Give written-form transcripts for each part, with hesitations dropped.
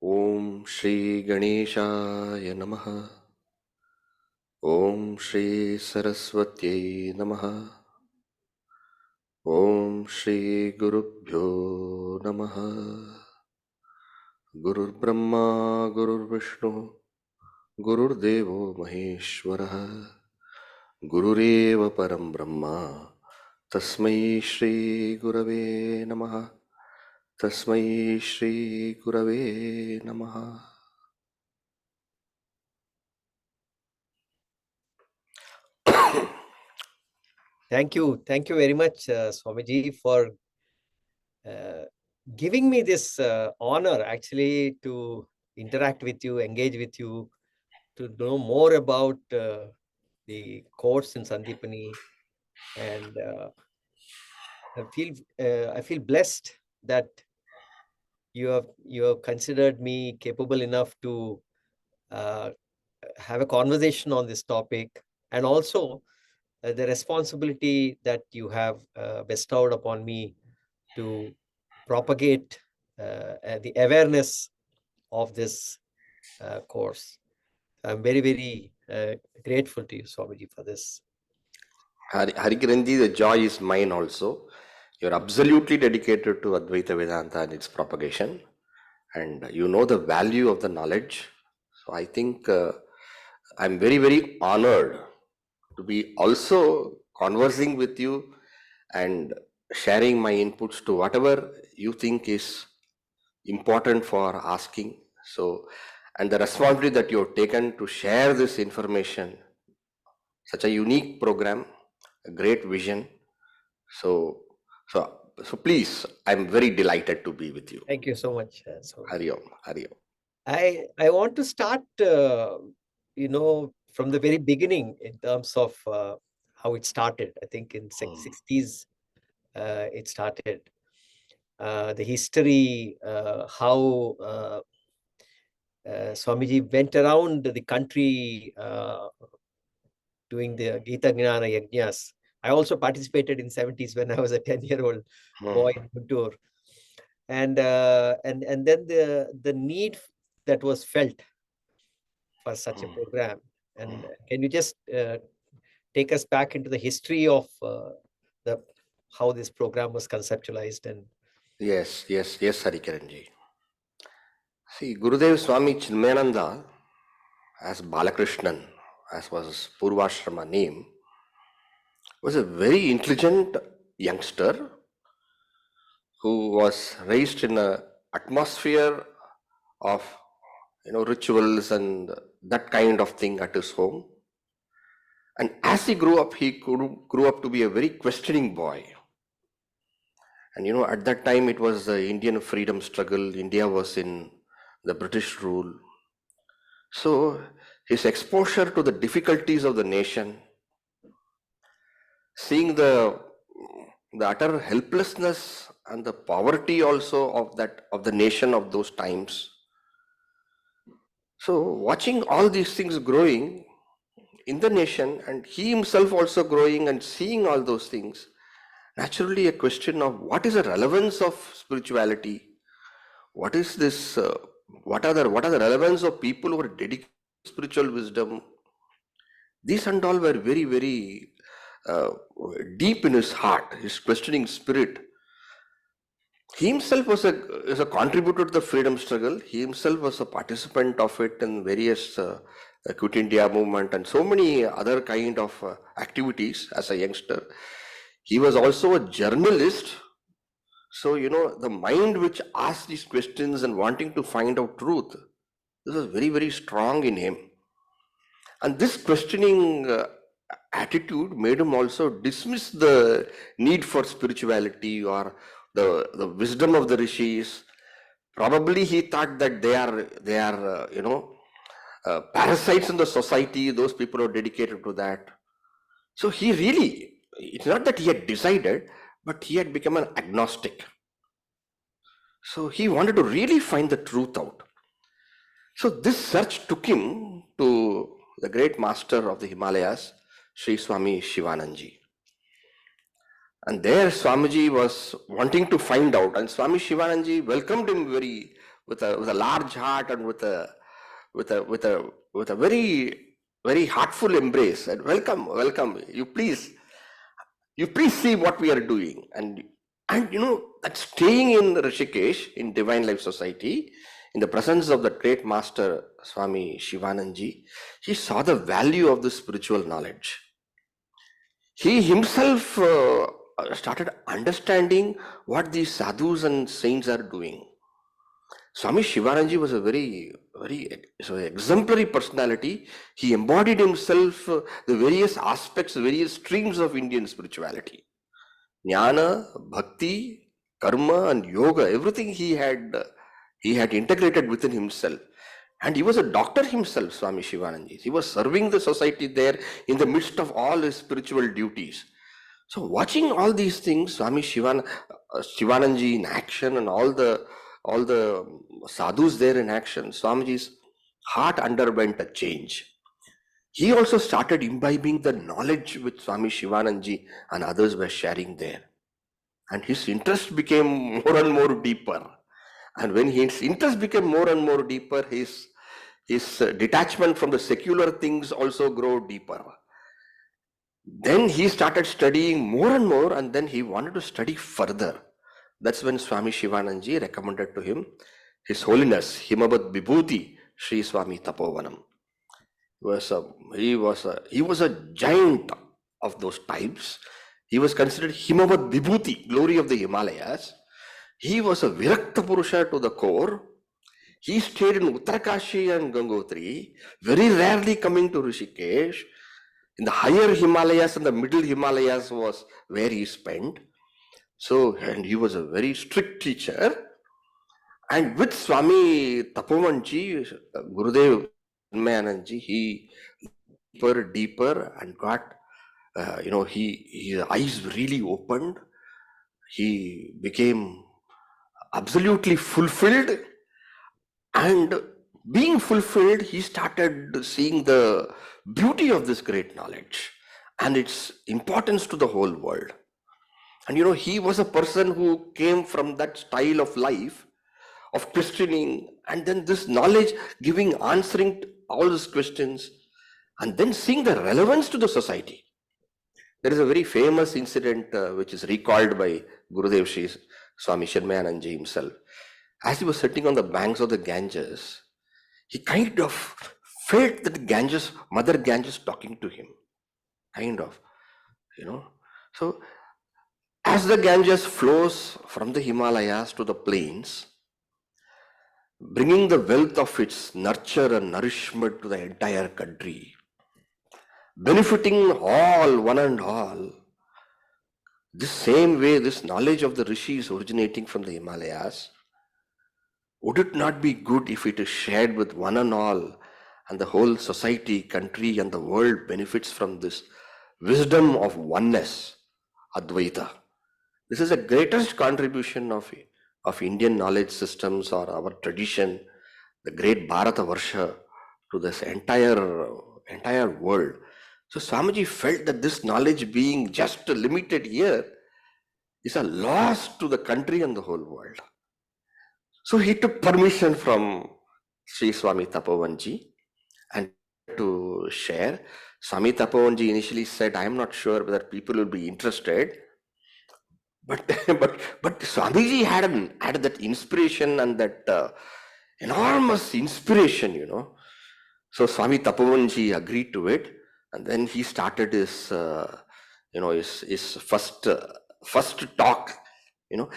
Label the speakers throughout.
Speaker 1: Om Shri Ganeshaya Namaha. Om Shri Saraswatyai Namaha. Om Shri Gurubhyo Namaha. Gurur Brahma Gurur Vishnu Gurur Devo Maheshwaraha Gurureva Param Brahma Tasmai Shri Gurave Namaha. Tasmai Shri Gurave Namaha.
Speaker 2: Thank you. Thank you very much, Swamiji, for giving me this honor actually to interact with you, engage with you, to know more about the course in Sandeepany. And I feel blessed that you have considered me capable enough to uh, have a conversation on this topic, and also the responsibility that you have bestowed upon me to propagate the awareness of this course. I'm very, very grateful to you, Swamiji, for this.
Speaker 1: Harikiranji, the joy is mine also. You're absolutely dedicated to Advaita Vedanta and its propagation, and you know the value of the knowledge. So I think I'm very, very honored to be also conversing with you and sharing my inputs to whatever you think is important for asking. So, and the responsibility that you have taken to share this information, such a unique program, a great vision. So, so please, I'm very delighted to be with you.
Speaker 2: Thank you so much.
Speaker 1: Hari Om, Hari Om.
Speaker 2: I want to start, from the very beginning in terms of how it started. I think in 60s it started. The history, how Swamiji went around the country doing the Gita Gnana Yajnas. I also participated in 70s when I was a 10-year-old boy in Guntur. And then the need that was felt for such a program. And can you just take us back into the history of how this program was conceptualized? And
Speaker 1: Yes, Harikiranji. See, Gurudev Swami Chinmayananda, as Balakrishnan, as was his Purvashrama name, was a very intelligent youngster who was raised in an atmosphere of rituals and that kind of thing at his home. And as he grew up, he grew up to be a very questioning boy. And at that time it was the Indian freedom struggle. India was in the British rule. So his exposure to the difficulties of the nation, seeing the utter helplessness and the poverty also of the nation of those times. So watching all these things growing in the nation, and he himself also growing and seeing all those things, naturally a question of what is the relevance of spirituality? What is this? What are the relevance of people who are dedicated to spiritual wisdom? These and all were very, very deep in his heart, his questioning spirit. He himself was a contributor to the freedom struggle. He himself was a participant of it in various Quit India movement and so many other kind of activities as a youngster. He was also a journalist. So, the mind which asks these questions and wanting to find out truth, this was very, very strong in him. And this questioning attitude made him also dismiss the need for spirituality or the wisdom of the rishis. Probably he thought that they are parasites in the society. Those people are dedicated to that. So he really, it's not that he had decided, but he had become an agnostic. So he wanted to really find the truth out. So this search took him to the great master of the Himalayas, Sri Swami Shivananji. And there Swamiji was wanting to find out, and Swami Shivananji welcomed him very with a large heart and with a very heartful embrace, and welcome. You please see what we are doing. And that staying in Rishikesh in Divine Life Society, in the presence of the great master Swami Shivananji, he saw the value of the spiritual knowledge. He himself started understanding what these sadhus and saints are doing. Swami Shivananji was a very exemplary personality. He embodied himself the various aspects, various streams of Indian spirituality. Jnana, bhakti, karma and yoga, everything he had integrated within himself. And he was a doctor himself, Swami Shivananji. He was serving the society there in the midst of all his spiritual duties. So watching all these things, Swami Shivananji in action and all the sadhus there in action, Swamiji's heart underwent a change. He also started imbibing the knowledge which Swami Shivananji and others were sharing there. And his interest became more and more deeper. And when his interest became more and more deeper, his detachment from the secular things also grew deeper. Then he started studying more and more, and then he wanted to study further. That's when Swami Shivananji recommended to him His Holiness Himabad Vibhuti Sri Swami Tapovanam. He was a giant of those types. He was considered Himabad Vibhuti, glory of the Himalayas. He was a Virakta Purusha to the core. He stayed in Uttarakashi and Gangotri, very rarely coming to Rishikesh. In the higher Himalayas and the middle Himalayas was where he spent. So, and he was a very strict teacher. And with Swami Tapovanji, Gurudev Chinmayananda, he deeper and got, his eyes really opened. He became absolutely fulfilled. And being fulfilled, he started seeing the beauty of this great knowledge and its importance to the whole world. And he was a person who came from that style of life, of questioning, and then this knowledge answering all these questions, and then seeing the relevance to the society. There is a very famous incident which is recalled by Gurudev Sri Swami Chinmayananda himself. As he was sitting on the banks of the Ganges, he kind of felt that Mother Ganges talking to him. So as the Ganges flows from the Himalayas to the plains, bringing the wealth of its nurture and nourishment to the entire country, benefiting all, one and all, this same way, this knowledge of the rishis originating from the Himalayas, would it not be good if it is shared with one and all, and the whole society, country, and the world benefits from this wisdom of oneness, Advaita? This is the greatest contribution of Indian knowledge systems or our tradition, the great Bharata Varsha, to this entire world. So Swamiji felt that this knowledge being just limited here is a loss to the country and the whole world. So he took permission from Sri Swami Tapovanji and to share. Swami Tapovanji initially said, I am not sure whether people will be interested. But Swamiji had that inspiration and that enormous inspiration, So Swami Tapovanji agreed to it, and then he started his first talk.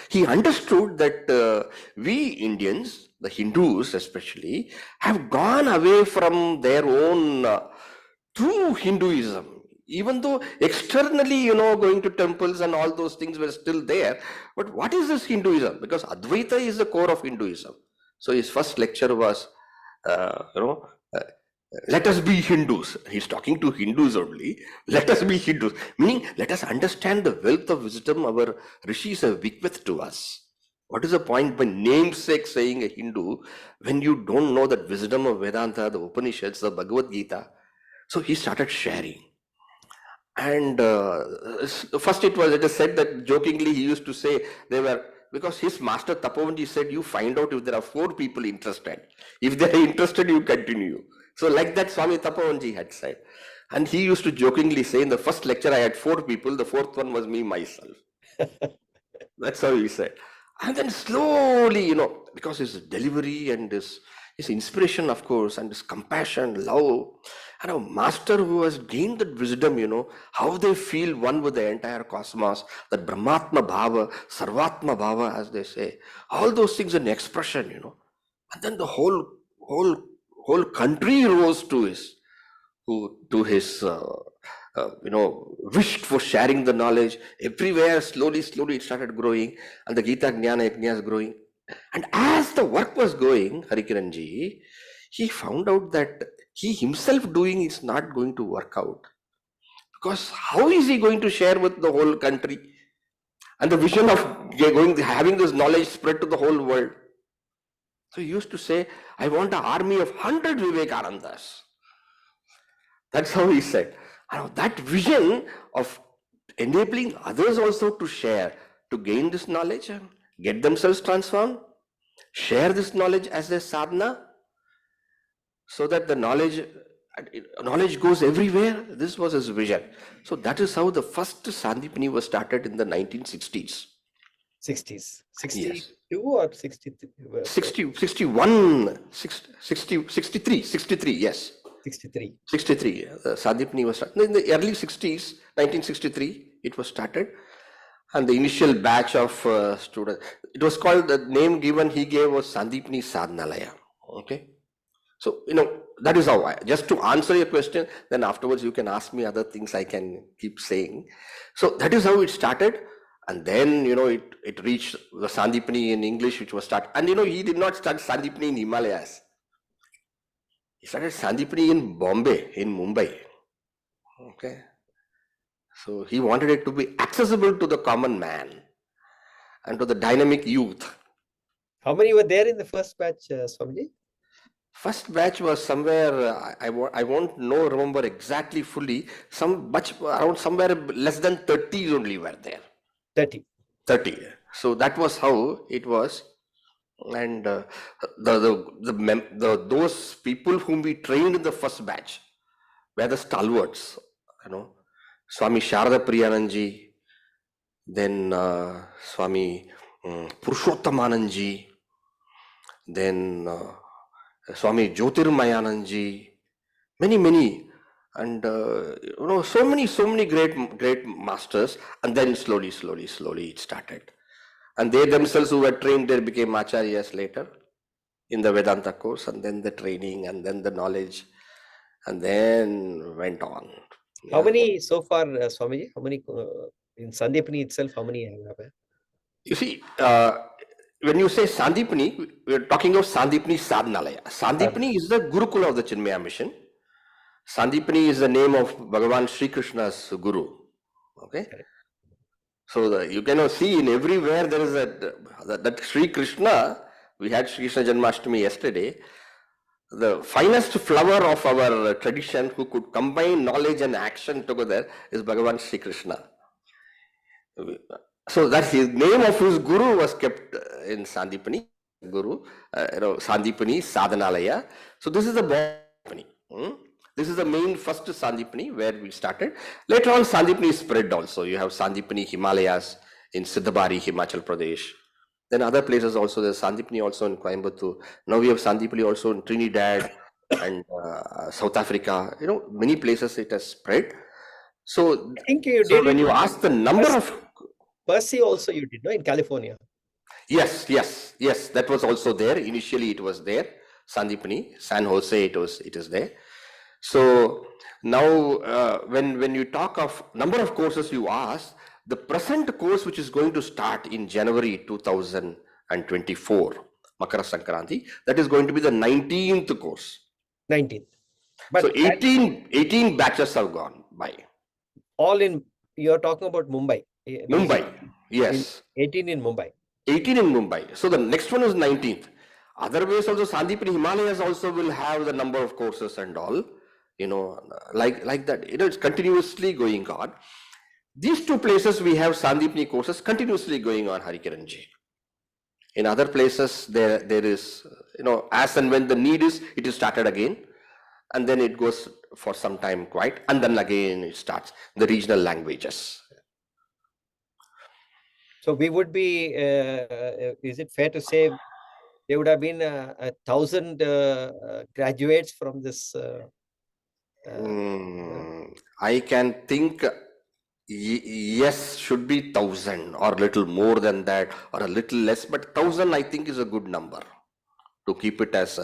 Speaker 1: He understood that we Indians, the Hindus especially, have gone away from their own true Hinduism. Even though externally, going to temples and all those things were still there. But what is this Hinduism? Because Advaita is the core of Hinduism. So his first lecture was, let us be Hindus. He's talking to Hindus only. Let us be Hindus. Meaning, let us understand the wealth of wisdom our rishis have bequeathed to us. What is the point by namesake saying a Hindu when you don't know that wisdom of Vedanta, the Upanishads, the Bhagavad Gita? So he started sharing. And first it is said that jokingly he used to say there were because his master Tapovanji said, you find out if there are 4 people interested. If they are interested, you continue. So like that Swami Tapovanji had said. And he used to jokingly say, in the first lecture I had 4 people, the 4th one was me myself. That's how he said. And then slowly, because his delivery and his inspiration, of course, and his compassion, love, and a master who has gained that wisdom, how they feel one with the entire cosmos, that Brahmatma Bhava, Sarvatma Bhava, as they say, all those things in expression, and then the whole country rose to his wished for sharing the knowledge. Everywhere, slowly it started growing, and the Gita Jnana Yajna is growing. And as the work was going, Harikiranji, he found out that he himself doing is not going to work out. Because how is he going to share with the whole country? And the vision of having this knowledge spread to the whole world. So he used to say, I want an army of 100 Vivekanandas. That's how he said. That vision of enabling others also to share, to gain this knowledge, get themselves transformed, share this knowledge as their sadhana, so that the knowledge goes everywhere. This was his vision. So that is how the first Sandeepany was started in the 1960s.
Speaker 2: 60s. 62
Speaker 1: Yes.
Speaker 2: or 63?
Speaker 1: 61, 63, yes.
Speaker 2: 63.
Speaker 1: 63. Sandeepany was started. In the early 60s, 1963, it was started. And the initial batch of students, it was called, the name given he gave was Sandeepany Sadhanalaya. Okay. So, that is how just to answer your question, then afterwards you can ask me other things I can keep saying. So that is how it started. And then, it reached the Sandeepany in English, which was started. And, he did not start Sandeepany in Himalayas. He started Sandeepany in Bombay, in Mumbai. Okay. So he wanted it to be accessible to the common man and to the dynamic youth.
Speaker 2: How many were there in the first batch, Swamiji?
Speaker 1: First batch was somewhere, I won't remember exactly fully, around somewhere less than 30 only were there.
Speaker 2: 30.
Speaker 1: So that was how it was. And those people whom we trained in the first batch were the stalwarts, Swami Sharada Priyananji, then Swami Purushothamananji, then Swami Jyotirmayananji, many, and so many great masters. And then slowly it started. And they themselves who were trained there became Acharyas later in the Vedanta course, and then the training, and then the knowledge, and then went on.
Speaker 2: How many so far, Swamiji? How many in Sandeepany itself? How many have there?
Speaker 1: You see, when you say Sandeepany, we are talking of Sandeepany Sadhanalaya. Sandeepany is the Gurukula of the Chinmaya Mission. Sandeepany is the name of Bhagavan Sri Krishna's Guru. Okay. So you can see in everywhere there is that Sri Krishna. We had Sri Krishna Janmashtami yesterday. The finest flower of our tradition who could combine knowledge and action together is Bhagavan Sri Krishna. So that his name of his Guru was kept in Sandeepany, Guru, Sandeepany Sadhanalaya. So this is the Sandeepany. This is the main first Sandeepany where we started. Later on, Sandeepany spread also. You have Sandeepany Himalayas in Siddhabari, Himachal Pradesh. Then other places also. There's Sandeepany also in Coimbatore. Now we have Sandeepany also in Trinidad and South Africa. Many places it has spread. So,
Speaker 2: I think you did
Speaker 1: when you ask the number of
Speaker 2: Percy also you did, no, in California.
Speaker 1: Yes, that was also there. Initially it was there. Sandeepany, San Jose, it is there. So now when you talk of number of courses you ask, the present course which is going to start in January 2024, Makara Sankranti, that is going to be the 19th course.
Speaker 2: 19th. But
Speaker 1: so 18 batches have gone by.
Speaker 2: All in, you're talking about Mumbai.
Speaker 1: Mumbai, yes.
Speaker 2: 18 in Mumbai.
Speaker 1: 18 in Mumbai. So the next one is 19th. Otherwise also Sandeepany Himalayas also will have the number of courses and all, like that. It's continuously going on. These two places we have Sandeepany courses continuously going on, Harikiranji. In other places, there is, as and when the need is, it is started again, and then it goes for some time quiet, and then again it starts the regional languages.
Speaker 2: So we would be, is it fair to say there would have been 1,000 graduates from this?
Speaker 1: I can think, yes, should be 1,000 or little more than that or a little less, but 1,000 I think is a good number to keep it as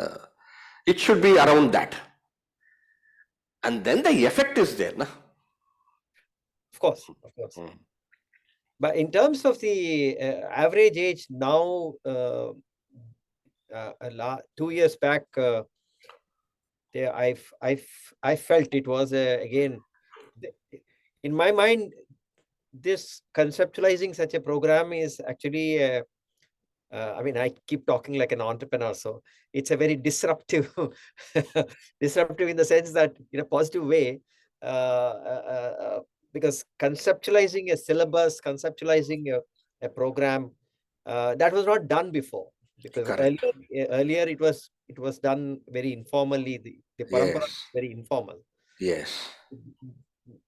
Speaker 1: it should be around that. And then the effect is there, na?
Speaker 2: Of course, of course. But in terms of the average age now, 2 years back, I felt it was again, in my mind, this conceptualizing such a program is actually, I mean, I keep talking like an entrepreneur, so it's a very disruptive, disruptive in the sense that in a positive way, because conceptualizing a syllabus, conceptualizing a program, that was not done before. Because earlier it was done very informally. The parampara was very informal.
Speaker 1: Yes.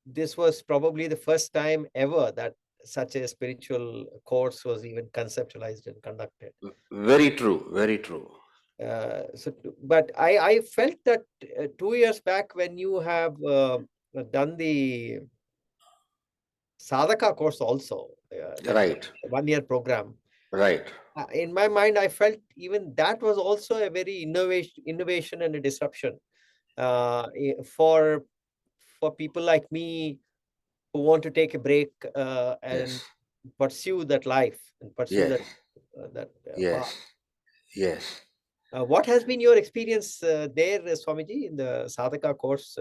Speaker 2: This was probably the first time ever that such a spiritual course was even conceptualized and conducted.
Speaker 1: Very true, very true.
Speaker 2: But I felt that 2 years back when you have done the Sadhaka course also,
Speaker 1: Right.
Speaker 2: 1 year program.
Speaker 1: Right.
Speaker 2: In my mind, I felt even that was also a very innovation and a disruption for people like me who want to take a break and pursue that life and pursue that path.
Speaker 1: Yes.
Speaker 2: What has been your experience there, Swamiji, in the Sadhaka course?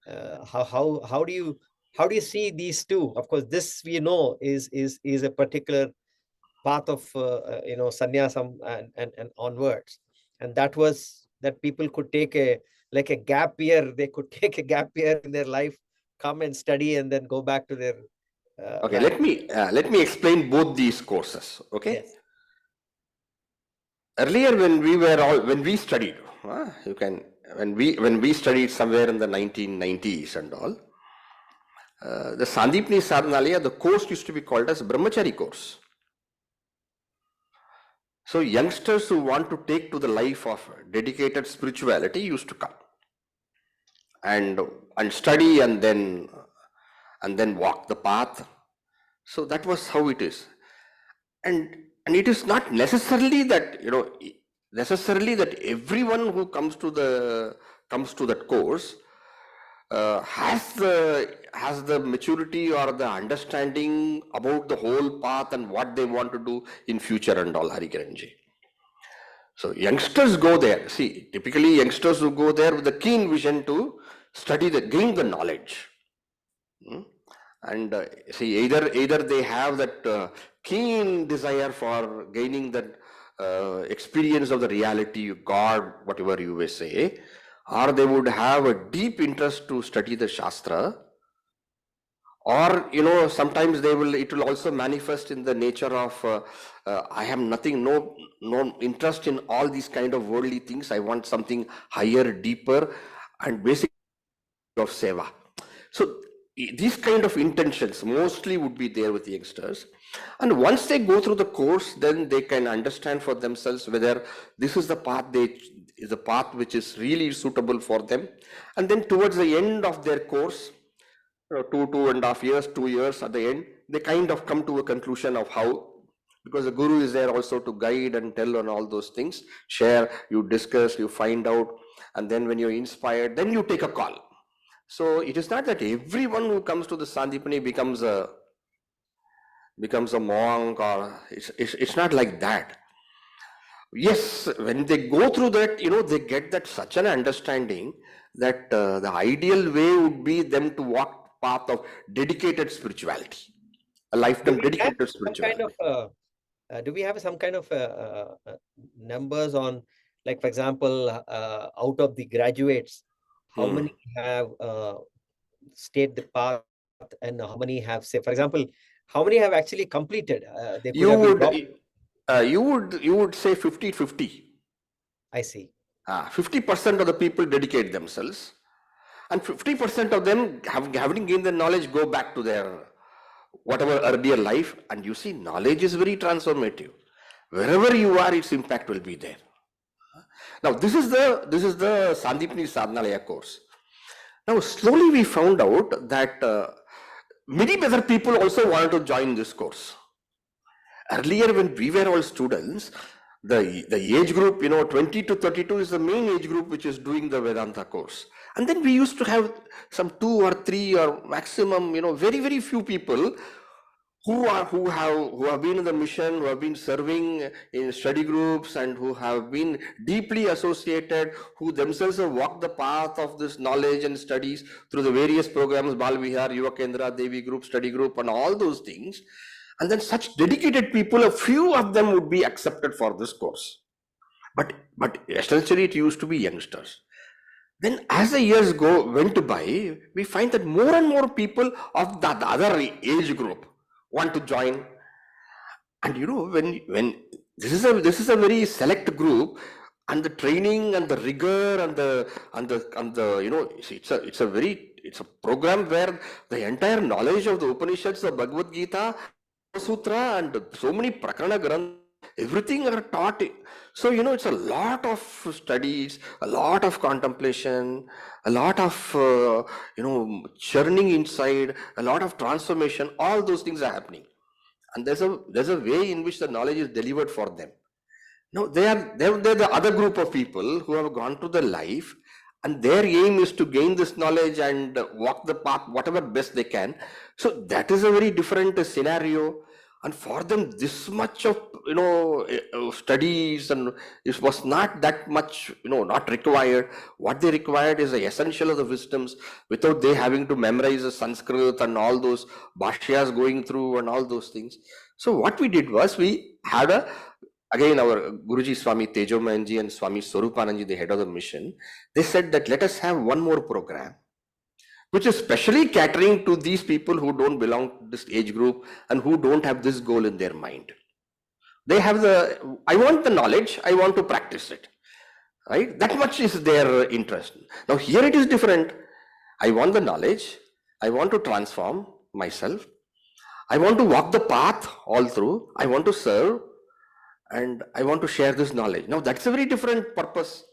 Speaker 2: How do you see these two? Of course, this we know is a particular path of sannyasam and onwards, and that was that people could take a gap year. They could take a gap year in their life, come and study, and then go back to their.
Speaker 1: Okay, let me explain both these courses. Okay.
Speaker 2: Yes.
Speaker 1: Earlier, when we studied, when we studied somewhere in the 1990s and all, the Sandeepany Sadhanalaya, the course used to be called as Brahmachari course. So youngsters who want to take to the life of dedicated spirituality used to come and study and then walk the path. So that was how it is. And it is not necessarily that everyone who comes to that course has the maturity or the understanding about the whole path and what they want to do in future and all, Harikiranji. So youngsters go there. See, typically youngsters who go there with a keen vision to gain the knowledge. And see, either they have that keen desire for gaining that experience of the reality, God, whatever you may say, or they would have a deep interest to study the Shastra, or sometimes it will also manifest in the nature of I have no interest in all these kind of worldly things. I want something higher, deeper, and basic of seva. So these kind of intentions mostly would be there with the youngsters, and once they go through the course, then they can understand for themselves whether this is the path which is really suitable for them. And then towards the end of their course, 2.5 years, 2 years at the end, they kind of come to a conclusion of how, because the Guru is there also to guide and tell on all those things, share, you discuss, you find out, and then when you're inspired, then you take a call. So it is not that everyone who comes to the Sandeepany becomes a monk, or it's not like that. Yes, when they go through that, they get that such an understanding that the ideal way would be them to walk path of dedicated spirituality, a lifetime dedicated spirituality.
Speaker 2: Do we have some kind of numbers on, like, for example, out of the graduates, how many have stayed the path and how many have, say, for example, how many have actually completed? They could have been dropped.
Speaker 1: You would say 50-50.
Speaker 2: I see.
Speaker 1: 50% of the people dedicate themselves, and 50% of them having gained the knowledge go back to their whatever earlier life. And you see, knowledge is very transformative. Wherever you are, its impact will be there. Now, this is the Sandeepany Sadhanalaya course. Now, slowly we found out that many other people also wanted to join this course. Earlier, when we were all students, the age group, 20 to 32 is the main age group which is doing the Vedanta course. And then we used to have some 2 or 3 or maximum, very, very few people who have been in the mission, who have been serving in study groups, and who have been deeply associated, who themselves have walked the path of this knowledge and studies through the various programs, Bal Vihar, Yuva Kendra, Devi group, study group, and all those things. And then such dedicated people, a few of them would be accepted for this course. But essentially it used to be youngsters. Then as the years went by, we find that more and more people of the other age group want to join. And when this is a very select group, and the training and the rigor and the it's a program where the entire knowledge of the Upanishads, the Bhagavad Gita, Sutra, and so many Prakarana Granthas, everything are taught. So it's a lot of studies, a lot of contemplation, a lot of churning inside, a lot of transformation. All those things are happening, and there's a way in which the knowledge is delivered for them. Now they're the other group of people who have gone to the life, and their aim is to gain this knowledge and walk the path whatever best they can. So that is a very different scenario. And for them, this much of studies, and it was not that much, not required. What they required is the essential of the wisdoms, without they having to memorize the Sanskrit and all those bhashyas going through and all those things. So what we did was, we had again our Guruji Swami Tejomayanji and Swami Swarupananji, the head of the mission, they said that let us have one more program which is specially catering to these people who don't belong to this age group and who don't have this goal in their mind. They have I want the knowledge, I want to practice it, right? That much is their interest. Now here it is different. I want the knowledge, I want to transform myself, I want to walk the path all through, I want to serve, and I want to share this knowledge. Now that's a very different purpose.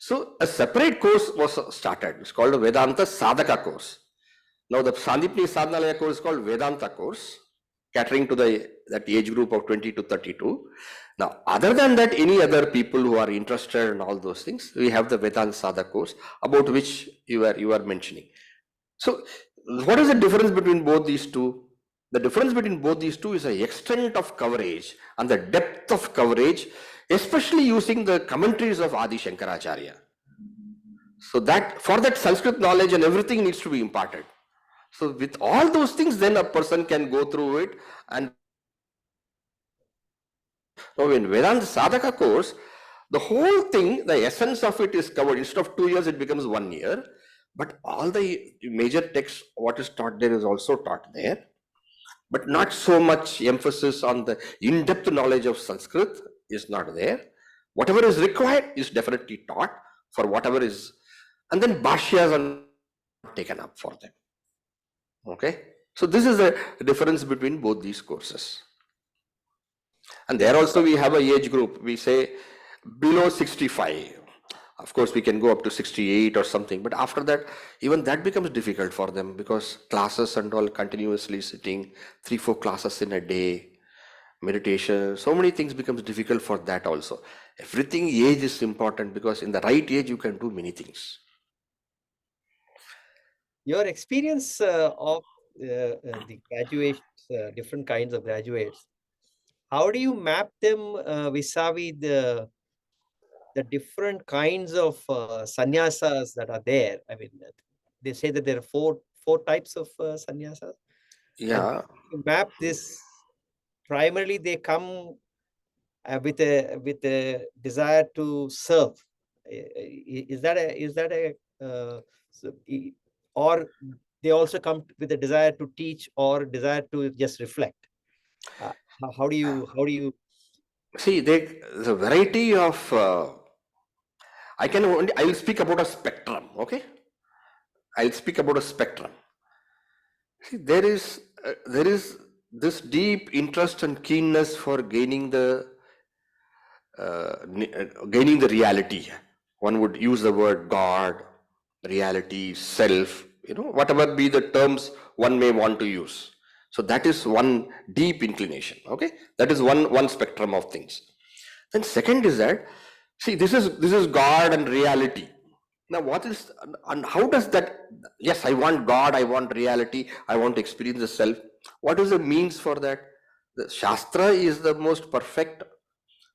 Speaker 1: So a separate course was started. It's called a Vedanta Sadhaka course. Now the Sandeepany Sadhanalaya course is called Vedanta course, catering to that age group of 20 to 32. Now, other than that, any other people who are interested in all those things, we have the Vedanta Sadhaka course, about which you are mentioning. So what is the difference between both these two? The difference between both these two is the extent of coverage and the depth of coverage, especially using the commentaries of Adi Shankaracharya. So that for that Sanskrit knowledge and everything needs to be imparted. So with all those things, then a person can go through it. And now in Vedanta Sadhaka course, the whole thing, the essence of it is covered. Instead of 2 years, it becomes 1 year. But all the major texts, what is taught there is also taught there. But not so much emphasis on the in-depth knowledge of Sanskrit is not there. Whatever is required is definitely taught for whatever is, and then bhashyas are taken up for them. Okay, so this is the difference between both these courses. And there also we have a age group. We say below 65. Of course, we can go up to 68 or something, but after that, even that becomes difficult for them, because classes and all, continuously sitting 3-4 classes in a day, meditation, so many things becomes difficult for that also. Everything, age is important, because in the right age you can do many things.
Speaker 2: Your experience of the graduates, different kinds of graduates, how do you map them vis-a-vis the different kinds of sannyasas that are there? I mean, they say that there are four types of sannyasas.
Speaker 1: Yeah.
Speaker 2: And you map this, primarily they come with a desire to serve. Is that a or they also come with a desire to teach or desire to just reflect? How do you
Speaker 1: See, there's a variety of. I will speak about a spectrum. Okay, I'll speak about a spectrum. See, there is this deep interest and keenness for gaining the reality. One would use the word God, reality, self, whatever be the terms one may want to use. So that is one deep inclination. Okay, that is one spectrum of things. Then second is that, see, this is God and reality. Now, what is and how does that? Yes, I want God, I want reality, I want to experience the self. What is the means for that? The Shastra is the most perfect.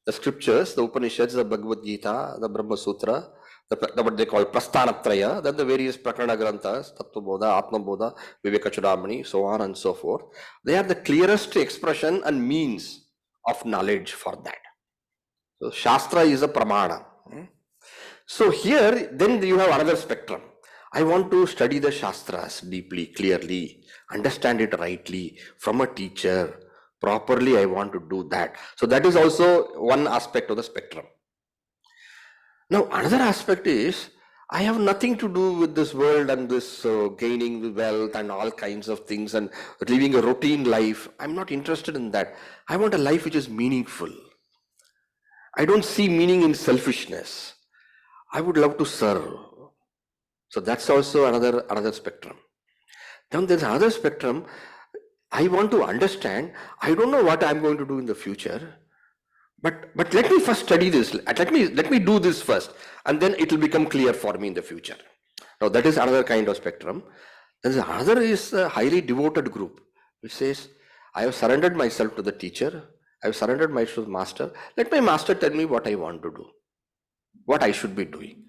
Speaker 1: The scriptures, the Upanishads, the Bhagavad Gita, the Brahma Sutra, what they call Prasthanatraya, then the various Prakarana Granthas, Tattva Bodha, Atma Bodha, Viveka Chudamani, so on and so forth. They are the clearest expression and means of knowledge for that. So Shastra is a pramana. So here, then you have another spectrum. I want to study the Shastras deeply, clearly, understand it rightly from a teacher. Properly, I want to do that. So that is also one aspect of the spectrum. Now, another aspect is, I have nothing to do with this world and this gaining wealth and all kinds of things and living a routine life. I'm not interested in that. I want a life which is meaningful. I don't see meaning in selfishness. I would love to serve. So that's also another spectrum. Then there's another spectrum. I want to understand. I don't know what I'm going to do in the future, but let me first study this. Let me do this first, and then it will become clear for me in the future. Now that is another kind of spectrum. Then the other is a highly devoted group, which says, I have surrendered myself to the teacher. I have surrendered myself to the master. Let my master tell me what I want to do, what I should be doing.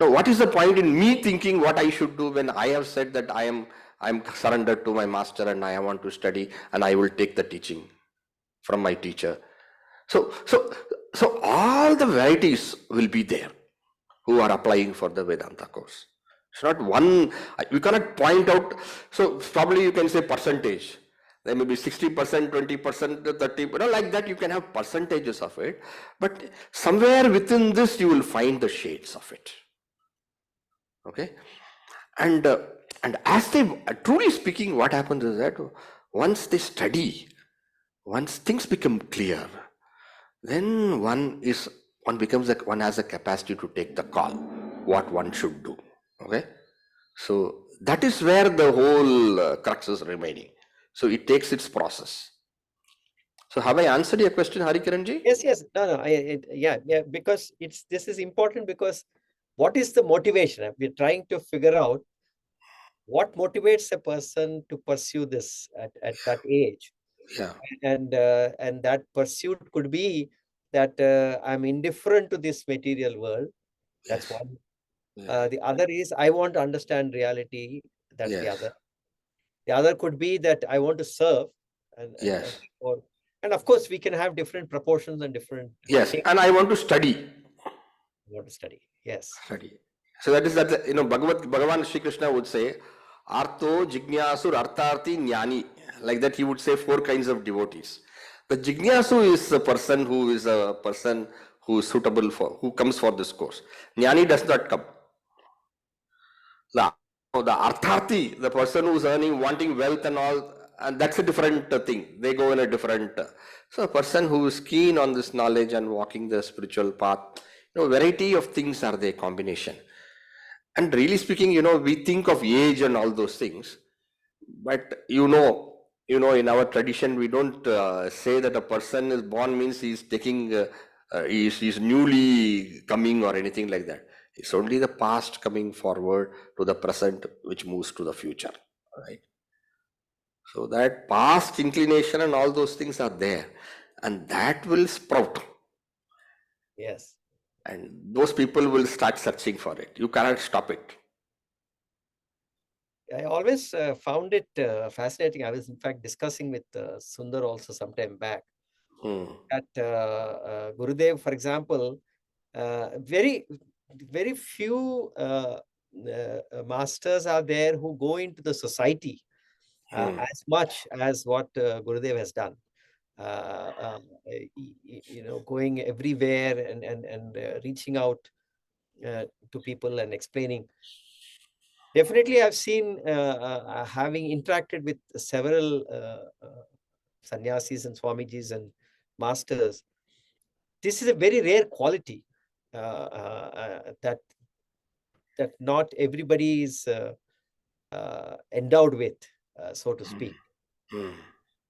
Speaker 1: Now, what is the point in me thinking what I should do when I have said that I'm surrendered to my master and I want to study and I will take the teaching from my teacher. So all the varieties will be there who are applying for the Vedanta course. It's not one, we cannot point out. So probably you can say percentage. There may be 60%, 20%, 30%, like that you can have percentages of it. But somewhere within this you will find the shades of it. Okay, and as they truly speaking, what happens is that once they study, once things become clear, then one has a capacity to take the call what one should do. Okay, so that is where the whole crux is remaining. So it takes its process. So have I answered your question, Harikaranji?
Speaker 2: Yes. No. Yeah. Because this is important, because what is the motivation? We're trying to figure out what motivates a person to pursue this at that age.
Speaker 1: Yeah.
Speaker 2: And that pursuit could be that I'm indifferent to this material world. That's
Speaker 1: Yes.
Speaker 2: one.
Speaker 1: Yeah.
Speaker 2: The other is I want to understand reality. That's the
Speaker 1: Yes.
Speaker 2: other. The other could be that I want to serve, and
Speaker 1: Yes.
Speaker 2: and of course we can have different proportions and different
Speaker 1: Yes.
Speaker 2: things
Speaker 1: And I want to study.
Speaker 2: we want to study. Yes.
Speaker 1: Study. So that is that, Bhagavan Sri Krishna would say, Artho, Jignasur, Artharthi, Jnani. Like that he would say 4 kinds of devotees. The Jignasu is a person who is suitable who comes for this course. Jnani does not come. The Artharthi, the person who is wanting wealth and all, and that's a different thing. They go in a different. So a person who is keen on this knowledge and walking the spiritual path, variety of things are the combination. And really speaking, we think of age and all those things, but in our tradition, we don't say that a person is born means he's taking, he's newly coming or anything like that. It's only the past coming forward to the present, which moves to the future, right? So that past inclination and all those things are there, and that will sprout.
Speaker 2: Yes.
Speaker 1: And those people will start searching for it. You cannot stop it.
Speaker 2: I always found it fascinating. I was in fact discussing with Sundar also sometime back that Gurudev, for example, very few masters are there who go into the society as much as what Gurudev has done. going everywhere and reaching out to people and explaining. Definitely, I've seen, having interacted with several sannyasis and swamijis and masters, this is a very rare quality that not everybody is endowed with, so to speak.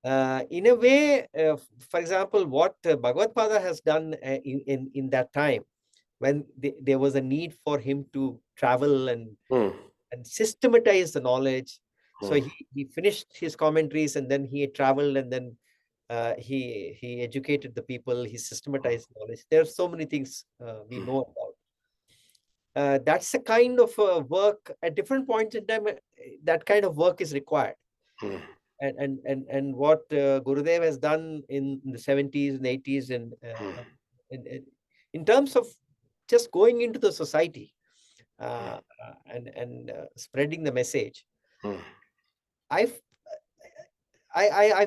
Speaker 2: In a way, for example, what Bhagavad Pada has done in that time, when there was a need for him to travel and systematize the knowledge. So he finished his commentaries, and then he traveled, and then he educated the people, he systematized knowledge. There are so many things we know about. That's the kind of work at different points in time, that kind of work is required. And what Gurudev has done in the 70s and 80s, and in terms of just going into the society and spreading the message, I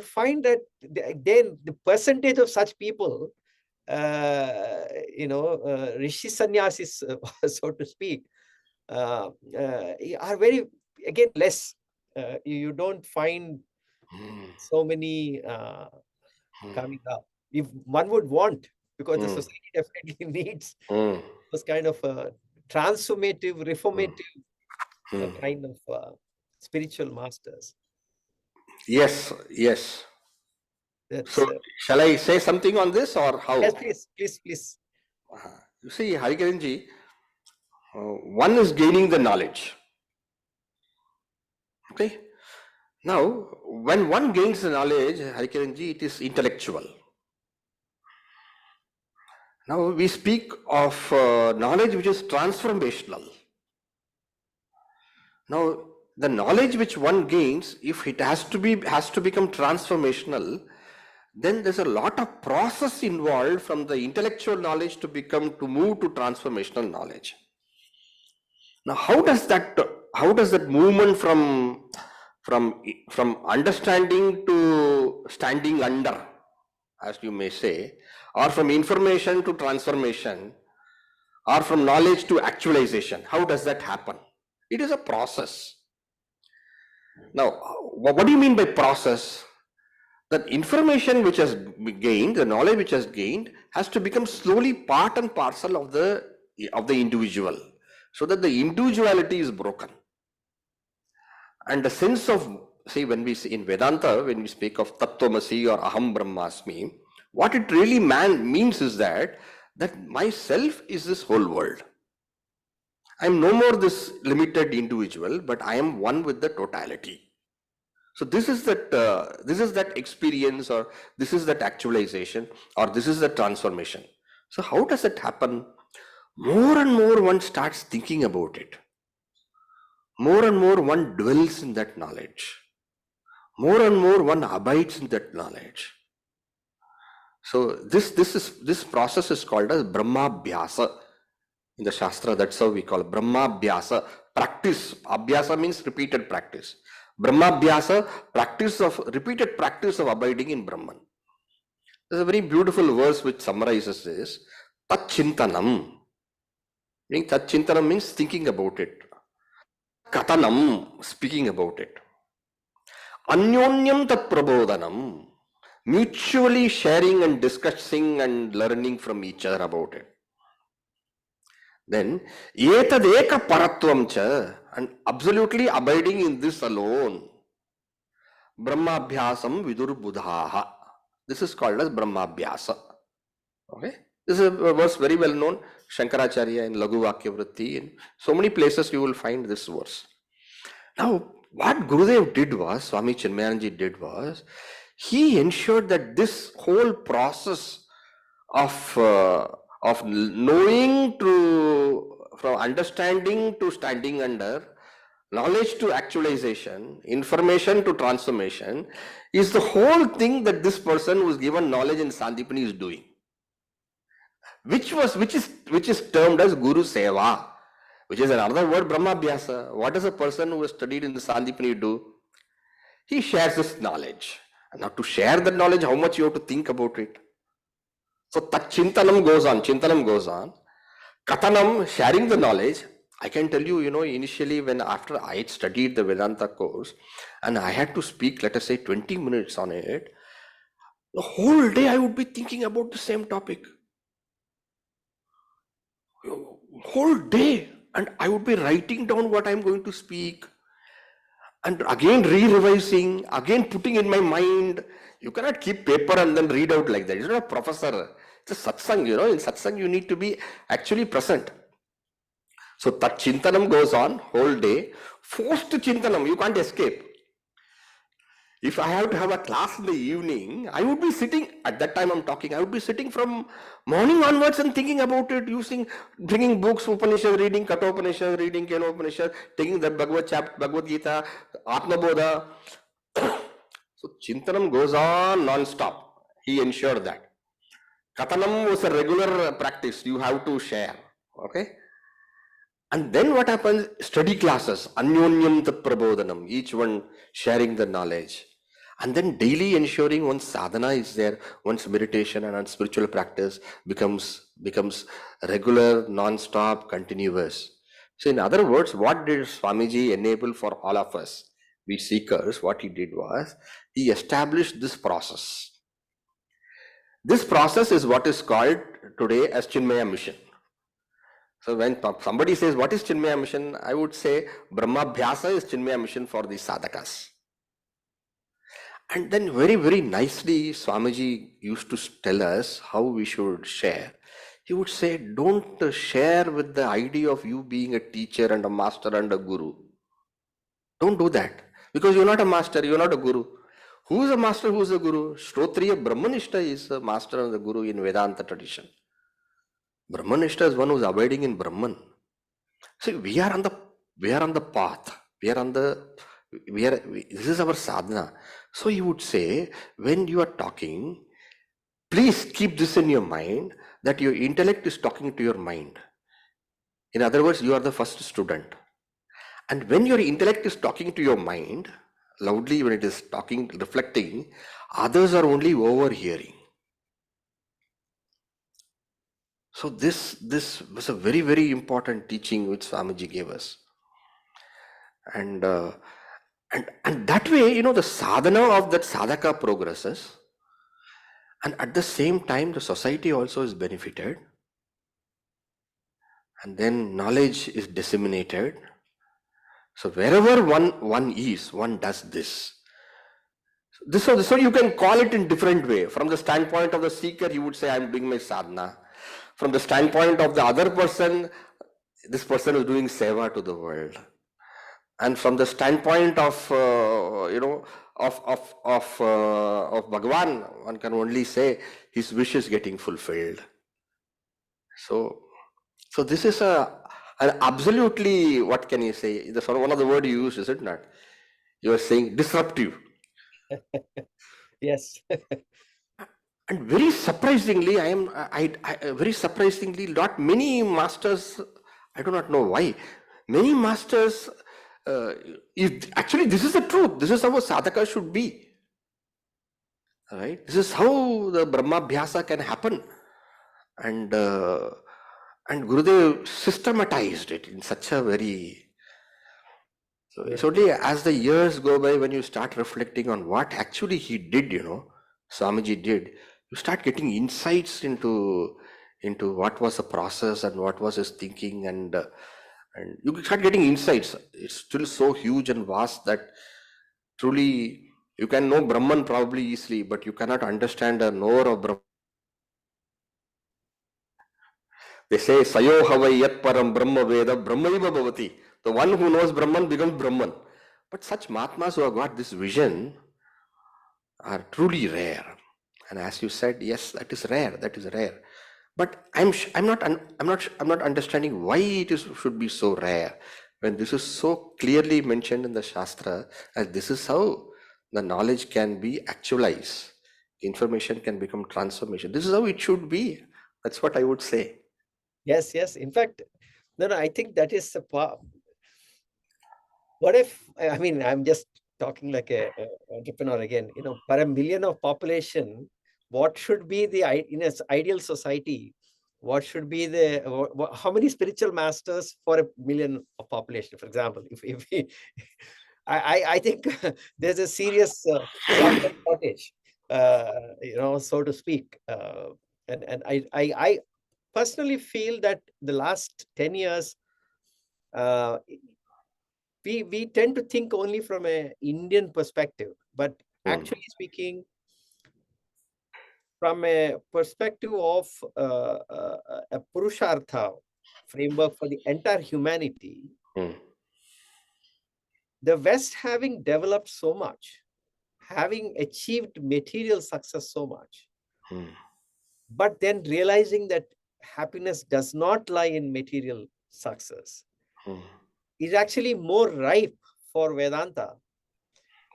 Speaker 2: find that then the percentage of such people, Rishi Sannyasis, so to speak, are very, again, less. You don't find so many coming up. If one would want, because the society definitely needs those kind of transformative, reformative kind of spiritual masters.
Speaker 1: Yes, yes.
Speaker 2: That's,
Speaker 1: So, shall I say something on this or how?
Speaker 2: yes, please.
Speaker 1: You see, Harikaranji, one is gaining the knowledge. Okay. Now, when one gains the knowledge, Harikaranji, it is intellectual. Now, we speak of knowledge which is transformational. Now, the knowledge which one gains, if it has to become transformational, then there's a lot of process involved from the intellectual knowledge to move to transformational knowledge. Now, how does that movement from understanding to standing under, as you may say, or from information to transformation, or from knowledge to actualization, how does that happen? It is a process. Now, what do you mean by process? That information which has gained, the knowledge which has gained, has to become slowly part and parcel of the individual, so that the individuality is broken. And the sense of, see, when we see in Vedanta, when we speak of Tattvamasi or Aham Brahmasmi, what it really means is that myself is this whole world. I am no more this limited individual, but I am one with the totality. So this is that experience, or this is that actualization, or this is the transformation. So how does it happen? More and more one starts thinking about it. More and more one dwells in that knowledge. More and more one abides in that knowledge. So this process is called as Brahmabhyasa in the Shastra. That's how we call it, Brahmabhyasa, practice. Abhyasa means repeated practice. Brahmabhyasa, repeated practice of abiding in Brahman. There's a very beautiful verse which summarizes this. Tat Chintanam. Tat Chintanam means thinking about it. Katanam, speaking about it. Anyonyam tat prabodhanam, mutually sharing and discussing and learning from each other about it. Then, etadeka paratvam cha, and absolutely abiding in this alone. Brahmabhyasam vidur buddhaha. This is called as Brahmabhyasa. Okay? This is a verse very well known. Shankaracharya in Laghu Vakya Vritti. In so many places you will find this verse. Now, what Gurudev did was, Swami Chinmayananda did was, he ensured that this whole process of knowing from understanding to standing under, knowledge to actualization, information to transformation, is the whole thing that this person who is given knowledge in Sandeepany is doing, which is termed as Guru Seva, which is another word, Brahmabhyasa. What does a person who has studied in the Sandeepany do? He shares this knowledge, Now to share that knowledge, how much you have to think about it. So that chintanam goes on, Katanam, sharing the knowledge. I can tell you, initially when after I had studied the Vedanta course and I had to speak, let us say 20 minutes on it, the whole day I would be thinking about the same topic. Whole day. And I would be writing down what I'm going to speak and again re-revising, again putting in my mind. You cannot keep paper and then read out like that. You're not a professor. It's a satsang, In satsang, you need to be actually present. So that chintanam goes on whole day. Forced chintanam, you can't escape. If I have to have a class in the evening, I would be sitting, at that time I'm talking, I would be sitting from morning onwards and thinking about it, bringing books, Upanishad reading, Kathopanishad reading, Kenopanishad, taking the Bhagavad Gita, Atma Bodha. So Chintanam goes on non-stop. He ensured that. Kathanam was a regular practice. You have to share. Okay. And then what happens? Study classes. Anyonyam tat prabodhanam. Each one sharing the knowledge. And then daily ensuring one's sadhana is there, one's meditation and one's spiritual practice becomes regular, non-stop, continuous. So in other words, what did Swamiji enable for all of us? We seekers, what he did was, he established this process. This process is what is called today as Chinmaya Mission. So when somebody says, what is Chinmaya Mission? I would say, Brahmabhyasa is Chinmaya Mission for the sadhakas. And then very, very nicely, Swamiji used to tell us how we should share. He would say, don't share with the idea of you being a teacher and a master and a guru. Don't do that. Because you're not a master, you're not a guru. Who is a master, who is a guru? Shrotriya Brahmanishta is a master and the guru in Vedanta tradition. Brahmanishta is one who is abiding in Brahman. See, we are on the path. This is our sadhana. So he would say, when you are talking, please keep this in your mind, that your intellect is talking to your mind. In other words, you are the first student. And when your intellect is talking to your mind, loudly when it is talking, reflecting, others are only overhearing. So this was a very, very important teaching which Swamiji gave us. And that way, the sadhana of that sadhaka progresses. And at the same time, the society also is benefited. And then knowledge is disseminated. So wherever one is, one does this. So you can call it in different way. From the standpoint of the seeker, he would say, I'm doing my sadhana. From the standpoint of the other person, this person is doing seva to the world. And from the standpoint of Bhagavan, one can only say his wish is getting fulfilled. So this is an absolutely, what can you say? One of the words you use, is it not? You are saying disruptive.
Speaker 2: Yes.
Speaker 1: And very surprisingly, very surprisingly, not many masters, I do not know why, many masters, actually this is the truth, this is how a sadhaka should be. Right? This is how the Brahmabhyasa can happen. And Gurudev systematized it in such a very... So it's only as the years go by, when you start reflecting on what actually he did, Swamiji did, you start getting insights into what was the process and what was his thinking, and you start getting insights. It's still so huge and vast that truly you can know Brahman probably easily, but you cannot understand a knower of Brahman. They say, Sayo havai yat param Brahma Veda Brahmaiva bhavati. The one who knows Brahman becomes Brahman. But such Mahatmas who have got this vision are truly rare. And as you said, yes, that is rare. But I'm not understanding why it should be so rare, when this is so clearly mentioned in the Shastra, as this is how the knowledge can be actualized. Information can become transformation. This is how it should be. That's what I would say.
Speaker 2: Yes. In fact, no, I think that is what if, I'm just talking like a entrepreneur again. Per a million of population, what should be the in its ideal society? What should be the how many spiritual masters for a million of population? For example, if we, I think there's a serious shortage, so to speak. And I personally feel that the last 10 years, we tend to think only from an Indian perspective, but actually speaking, from a perspective of a Purushartha framework for the entire humanity, the West having developed so much, having achieved material success so much, but then realizing that happiness does not lie in material success, is actually more ripe for Vedanta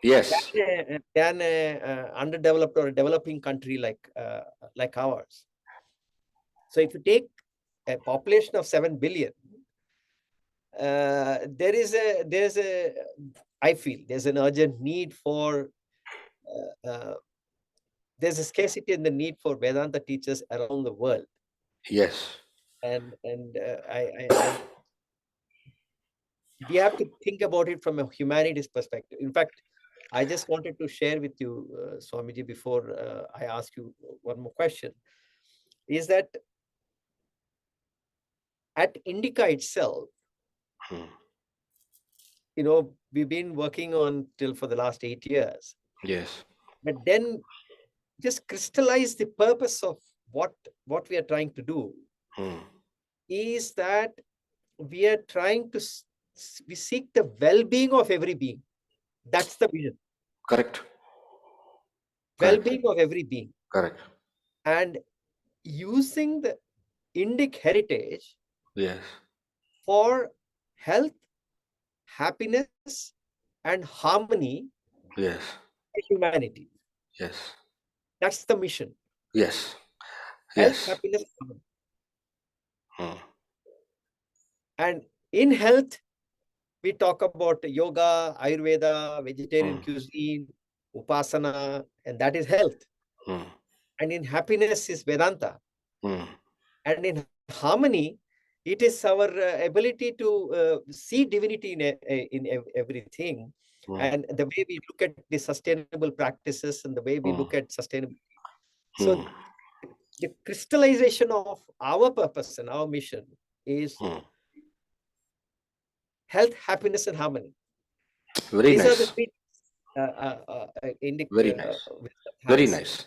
Speaker 1: Yes.
Speaker 2: than a underdeveloped or a developing country like ours. So if you take a population of 7 billion, I feel there's an urgent need for, there's a scarcity in the need for Vedanta teachers around the world.
Speaker 1: Yes.
Speaker 2: And we have to think about it from a humanities perspective. In fact, I just wanted to share with you, Swamiji, before I ask you one more question, is that at Indica itself, we've been working on till for the last 8 years.
Speaker 1: Yes.
Speaker 2: But then just crystallize the purpose of what we are trying to do is that we are trying to we seek the well-being of every being. That's the vision.
Speaker 1: Correct.
Speaker 2: Well-being of every being.
Speaker 1: Correct.
Speaker 2: And using the Indic heritage,
Speaker 1: yes,
Speaker 2: for health, happiness, and harmony,
Speaker 1: yes,
Speaker 2: for humanity.
Speaker 1: yes,
Speaker 2: That's the mission.
Speaker 1: yes,
Speaker 2: Health,
Speaker 1: yes.
Speaker 2: happiness, harmony. And in health, we talk about yoga, Ayurveda, vegetarian cuisine, upasana, and that is health. And in happiness is Vedanta. And in harmony, it is our ability to see divinity in everything. And the way we look at the sustainable practices and the way we look at sustainability. So the crystallization of our purpose and our mission is health, happiness, and harmony.
Speaker 1: Very
Speaker 2: These
Speaker 1: nice.
Speaker 2: are the three
Speaker 1: very nice. Very nice.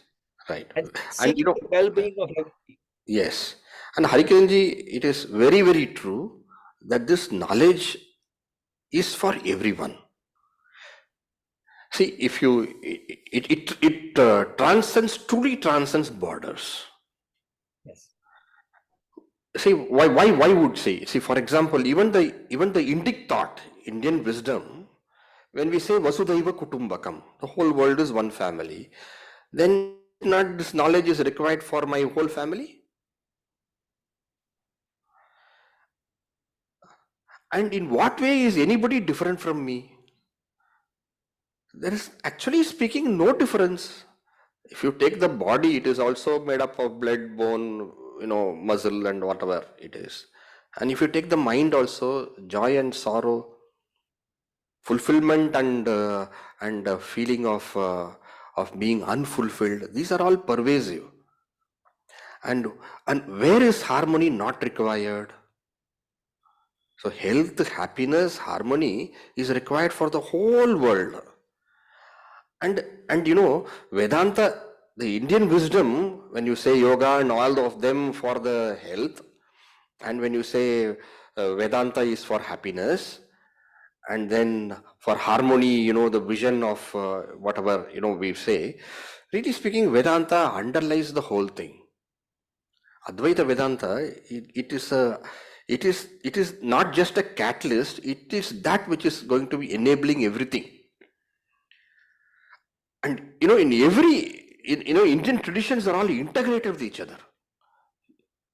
Speaker 1: Right.
Speaker 2: And the well-being of everything.
Speaker 1: Yes. And Harikiranji, it is very, very true that this knowledge is for everyone. See, if you, it transcends, truly transcends borders.
Speaker 2: Yes.
Speaker 1: See, why would say? See, for example, even the Indic thought, Indian wisdom, when we say Vasudhaiva Kutumbakam, the whole world is one family, then not this knowledge is required for my whole family? And in what way is anybody different from me? There is actually speaking no difference. If you take the body, it is also made up of blood, bone, muscle and whatever it is. And if you take the mind also, joy and sorrow, fulfillment and feeling of being unfulfilled, these are all pervasive. And where is harmony not required? So health, happiness, harmony is required for the whole world. And Vedanta, the Indian wisdom, when you say yoga and all of them for the health, and when you say Vedanta is for happiness, and then for harmony, the vision of whatever, we say, really speaking, Vedanta underlies the whole thing. Advaita Vedanta, it is not just a catalyst, it is that which is going to be enabling everything. And in Indian traditions are all integrated with each other.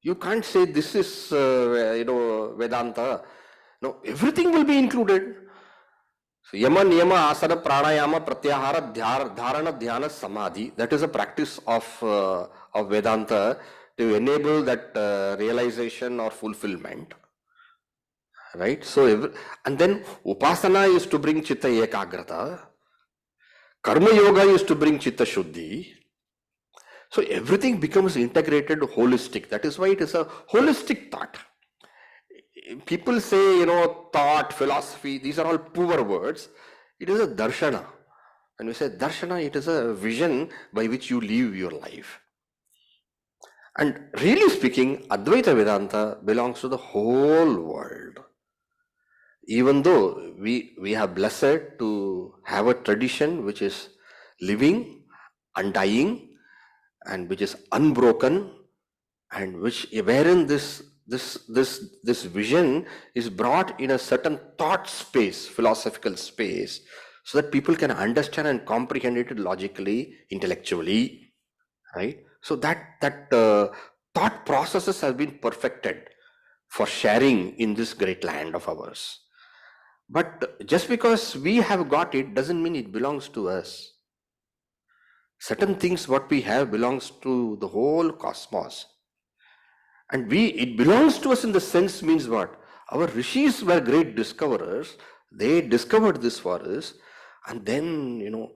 Speaker 1: You can't say this is Vedanta. No, everything will be included. So yama, niyama, asana, pranayama, pratyahara, dharana, dhyana, samadhi. That is a practice of Vedanta to enable that realization or fulfillment. Right? So, and then upasana is to bring chitta ekagrata. Karma yoga is to bring chitta shuddhi. So everything becomes integrated, holistic. That is why it is a holistic thought. People say, thought, philosophy, these are all poor words. It is a darshana. When we say darshana, it is a vision by which you live your life. And really speaking, Advaita Vedanta belongs to the whole world. Even though we have blessed to have a tradition which is living, undying, and which is unbroken, and wherein this vision is brought in a certain thought space, philosophical space, so that people can understand and comprehend it logically, intellectually, right? So that thought processes have been perfected for sharing in this great land of ours. But just because we have got it doesn't mean it belongs to us. Certain things what we have belongs to the whole cosmos. And it belongs to us in the sense means what? Our rishis were great discoverers. They discovered this for us. And then,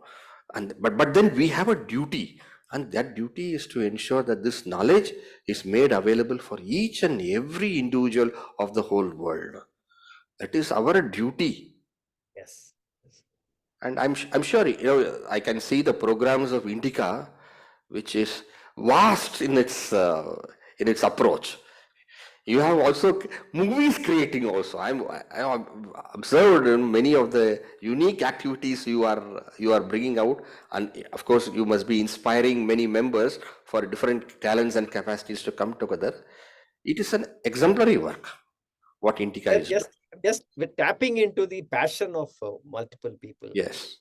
Speaker 1: but then we have a duty. And that duty is to ensure that this knowledge is made available for each and every individual of the whole world. That is our duty.
Speaker 2: Yes.
Speaker 1: And I'm sure, I can see the programs of Indica, which is vast in its approach. You have also movies creating also. I have observed in many of the unique activities you are bringing out, and of course you must be inspiring many members for different talents and capacities to come together. It is an exemplary work what Indica is doing.
Speaker 2: Just with tapping into the passion of multiple people.
Speaker 1: Yes.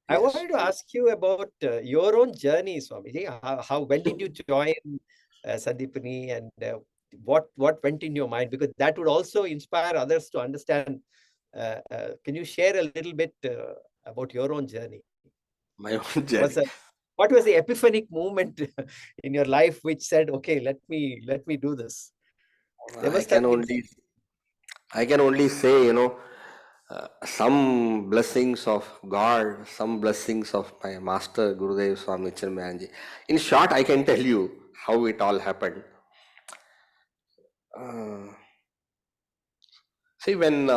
Speaker 2: I wanted to ask you about your own journey, Swamiji. When did you join Sandeepany, and what went in your mind? Because that would also inspire others to understand. Can you share a little bit about your own journey?
Speaker 1: My own journey.
Speaker 2: What was the epiphanic moment in your life which said, "Okay, let me do this"?
Speaker 1: I can only say, some blessings of God, some blessings of my master Gurudev Swami Chinmayananda. In short, I can tell you how it all happened. See, when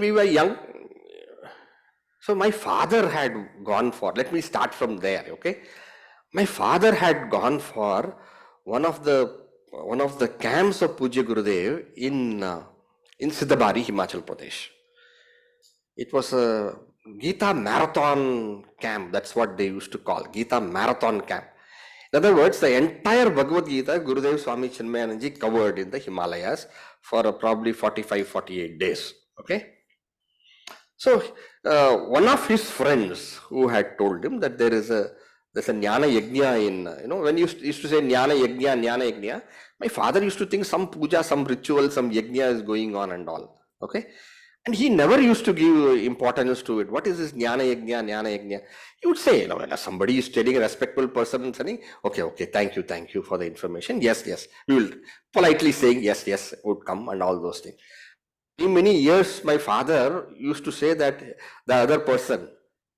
Speaker 1: we were young, so my father had gone for, let me start from there, okay? My father had gone for one of the camps of Puja Gurudev in Siddhabari, Himachal Pradesh. It was a Gita Marathon camp. That's what they used to call Gita Marathon camp. In other words, the entire Bhagavad Gita, Gurudev Swami Chinmayananda covered in the Himalayas for probably 45-48 days. Okay. So one of his friends who had told him that there's a Jnana Yajna in, when you used to say Jnana Yajna, my father used to think some puja, some ritual, some yajna is going on and all. Okay. And he never used to give importance to it. What is this Jnana Yajna? He would say, when somebody is telling a respectful person and saying, okay, thank you for the information. Yes, we will politely saying yes, would come and all those things. In many years, my father used to say that the other person,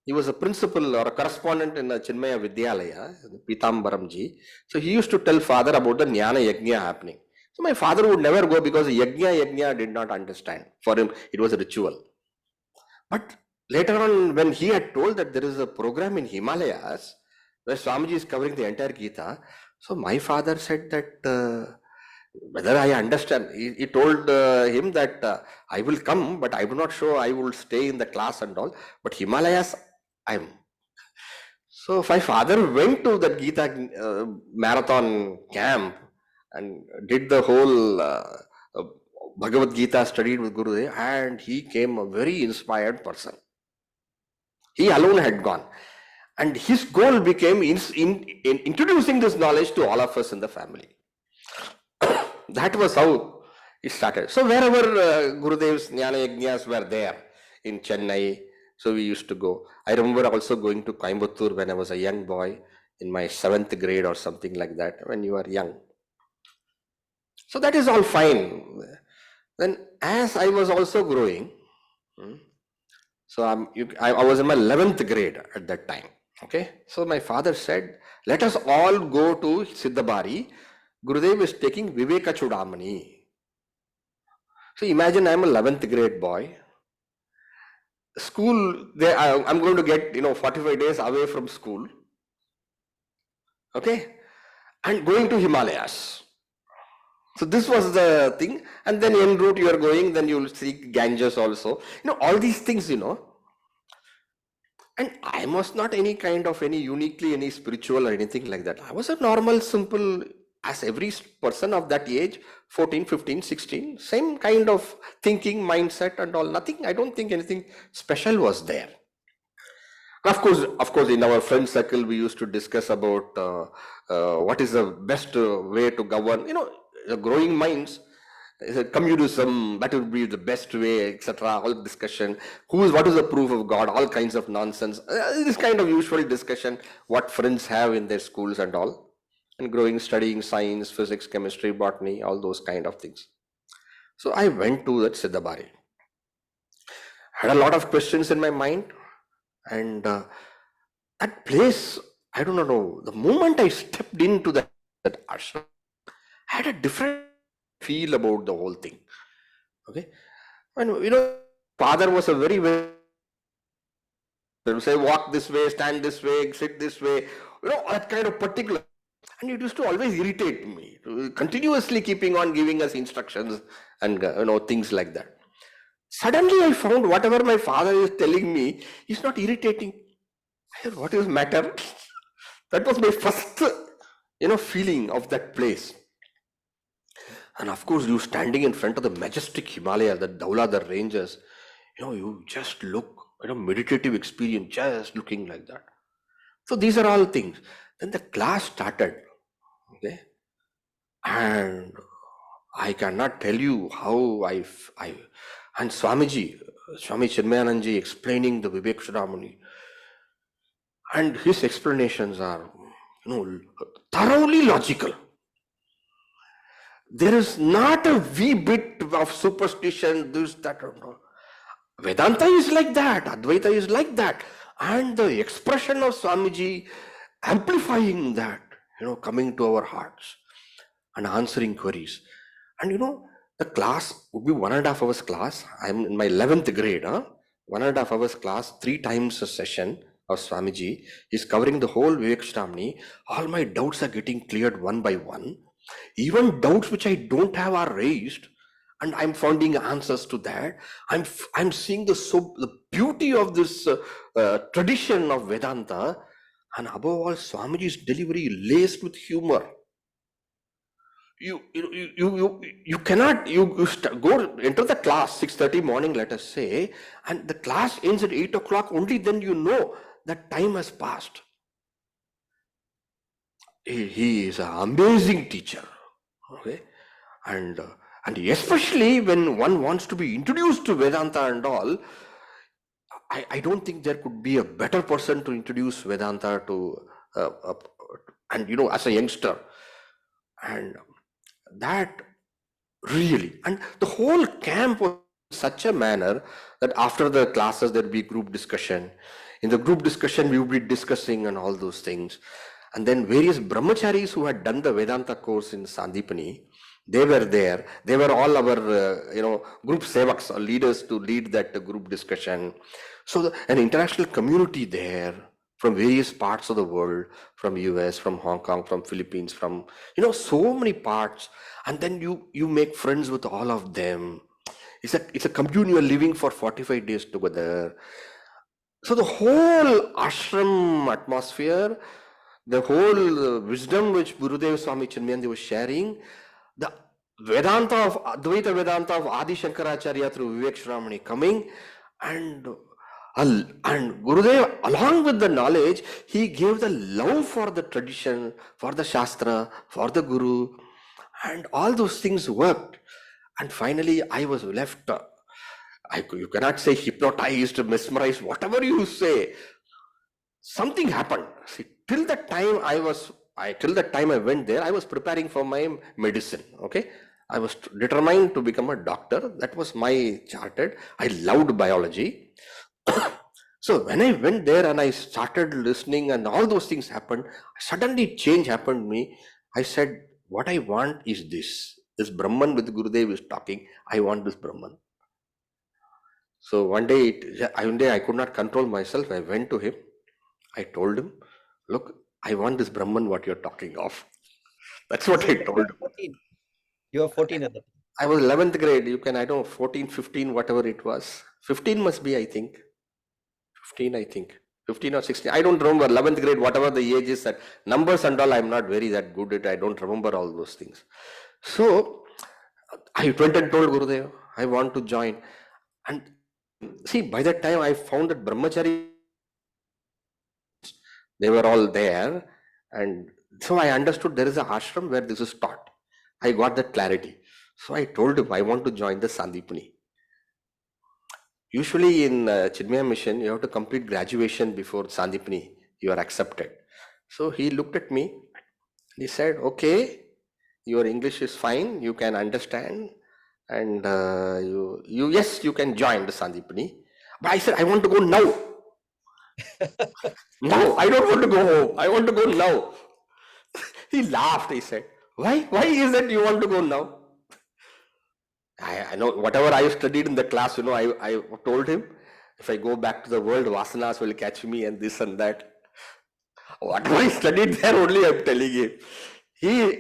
Speaker 1: he was a principal or a correspondent in a Chinmaya Vidyalaya, Pitambaramji. So he used to tell father about the Jnana Yajna happening. So my father would never go because Yajna did not understand. For him, it was a ritual. But later on, when he had told that there is a program in Himalayas where Swamiji is covering the entire Gita, so my father said that whether I understand, he told him that I will come, but I am not sure I will stay in the class and all. But Himalayas, I am. So my father went to that Gita marathon camp and did the whole Bhagavad Gita, studied with Gurudev, and he came a very inspired person. He alone had gone. And his goal became in introducing this knowledge to all of us in the family. That was how it started. So wherever Gurudev's Jnana Yajnas were there in Chennai, so we used to go. I remember also going to Coimbatore when I was a young boy in my 7th grade or something like that, when you are young. So that is all fine. Then as I was also growing, so I was in my 11th grade at that time. Okay. So my father said, let us all go to Siddhabari. Gurudev is taking Viveka Chudamani. So imagine I'm a 11th grade boy. School, I'm going to get 45 days away from school. Okay. And going to Himalayas. So this was the thing. And then en route you are going, then you will see Ganges also. All these things, And I was not any uniquely any spiritual or anything like that. I was a normal, simple, as every person of that age, 14, 15, 16, same kind of thinking, mindset and all. Nothing, I don't think anything special was there. Of course, in our friend circle, we used to discuss about what is the best way to govern, the growing minds. Communism, that would be the best way, etc. All discussion. What is the proof of God? All kinds of nonsense. This kind of usual discussion, what friends have in their schools and all. And growing, studying science, physics, chemistry, botany, all those kind of things. So I went to that Siddhabari. Had a lot of questions in my mind. And that place, I don't know, the moment I stepped into that ashram, I had a different feel about the whole thing. Okay. And father was a very say walk this way, stand this way, sit this way, that kind of particular. And it used to always irritate me, continuously keeping on giving us instructions and things like that. Suddenly I found whatever my father is telling me is not irritating. I said, what is the matter? That was my first feeling of that place. And of course, you standing in front of the majestic Himalaya, the Dhaula, the ranges, you just look, meditative experience, just looking like that. So these are all things. Then the class started, okay, and I cannot tell you how and Swamiji, Swami Chinmayananda explaining the Vivek Chudamani, and his explanations are, thoroughly logical. There is not a wee bit of superstition, this, that, or no. Vedanta is like that, Advaita is like that. And the expression of Swamiji amplifying that, coming to our hearts and answering queries. And the class would be 1.5 hours class. I'm in my 11th grade, 1.5 hours class, 3 times a session of Swamiji. He's covering the whole Vivek Chudamani. All my doubts are getting cleared one by one. Even doubts which I don't have are raised, and I'm finding answers to that. I'm seeing the beauty of this tradition of Vedanta, and above all, Swamiji's delivery laced with humor. You cannot go enter the class 6:30 morning, let us say, and the class ends at 8 o'clock. Only then you know that time has passed. He is an amazing teacher, okay, and especially when one wants to be introduced to Vedanta and all, I don't think there could be a better person to introduce Vedanta to, and as a youngster, and that really, and the whole camp was in such a manner that after the classes there would be group discussion. In the group discussion we would be discussing and all those things. And then various brahmacharis who had done the Vedanta course in Sandeepany, they were there. They were all our, group sevaks or leaders to lead that group discussion. So an international community there from various parts of the world, from US, from Hong Kong, from Philippines, from, so many parts. And then you make friends with all of them. It's a communal living for 45 days together. So the whole ashram atmosphere, the whole wisdom which Gurudev Swami Chinmayananda was sharing, the Vedanta of Advaita Vedanta of Adi Shankaracharya through Vivek Chudamani coming, and Gurudev, along with the knowledge, he gave the love for the tradition, for the Shastra, for the Guru, and all those things worked. And finally, I was left, you cannot say hypnotized, mesmerized, whatever you say. Something happened. See, till the time till the time I went there, I was preparing for my medicine. Okay, I was determined to become a doctor. That was my chartered. I loved biology. So when I went there and I started listening and all those things happened, suddenly change happened to me. I said, what I want is this. This Brahman with Gurudev is talking. I want this Brahman. So one day I could not control myself. I went to him. I told him, look, I want this Brahman what you're talking of. That's what I told him.
Speaker 2: 14. You were 14 at that time.
Speaker 1: I was 11th grade. You can, I don't know, 14, 15, whatever it was. 15 must be, I think. 15, I think. 15 or 16. I don't remember. 11th grade, whatever the age is. That numbers and all, I'm not very that good at. I don't remember all those things. So I went and told Gurudev, I want to join. And see, by that time, I found that Brahmachari, they were all there. And so I understood there is a ashram where this is taught. I got that clarity. So I told him, I want to join the Sandeepany. Usually in Chinmaya Mission, you have to complete graduation before Sandeepany, you are accepted. So he looked at me, he said, okay, your English is fine, you can understand, and yes, you can join the Sandeepany. But I said, I want to go now. No, I don't want to go home. I want to go now. He laughed. He said, why? Why is it you want to go now? I know whatever I studied in the class, I told him, if I go back to the world, vasanas will catch me and this and that. Whatever I studied there only, I'm telling him.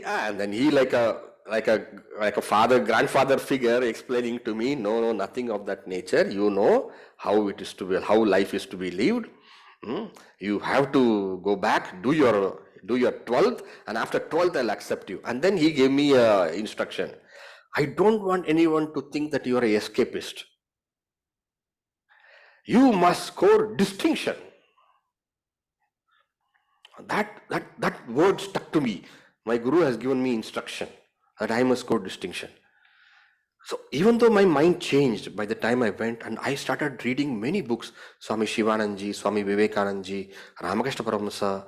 Speaker 1: And then he like a father, grandfather figure explaining to me, no, nothing of that nature. You know how it is to be, how life is to be lived. You have to go back, do your 12th, and after 12th I'll accept you. And then he gave me instruction. I don't want anyone to think that you are an escapist. You must score distinction. That word stuck to me. My guru has given me instruction that I must score distinction. So even though my mind changed by the time I went, and I started reading many books, Swami Shivananji, Swami Vivekananji, Ramakrishna Paramasa,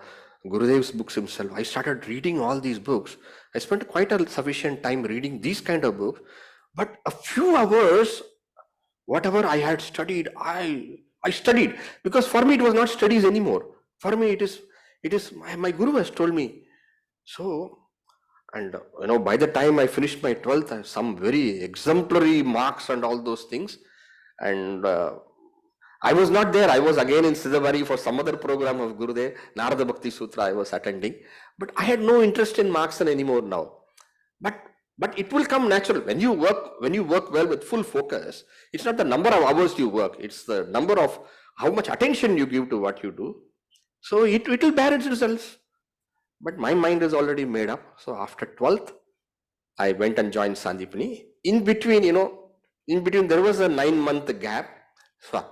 Speaker 1: Gurudev's books himself, I started reading all these books. I spent quite a sufficient time reading these kind of books, but a few hours, whatever I had studied, I studied, because for me it was not studies anymore. For me it is my guru has told me. So, and by the time I finished my 12th, I have some very exemplary marks and all those things. And I was not there. I was again in Siddhabari for some other program of Gurudev, Narada Bhakti Sutra I was attending. But I had no interest in marks anymore now. But it will come natural. When you work well with full focus, it's not the number of hours you work, it's the number of how much attention you give to what you do. So it will bear its results. But my mind is already made up. So after 12th, I went and joined Sandeepany. In between there was a 9-month gap. So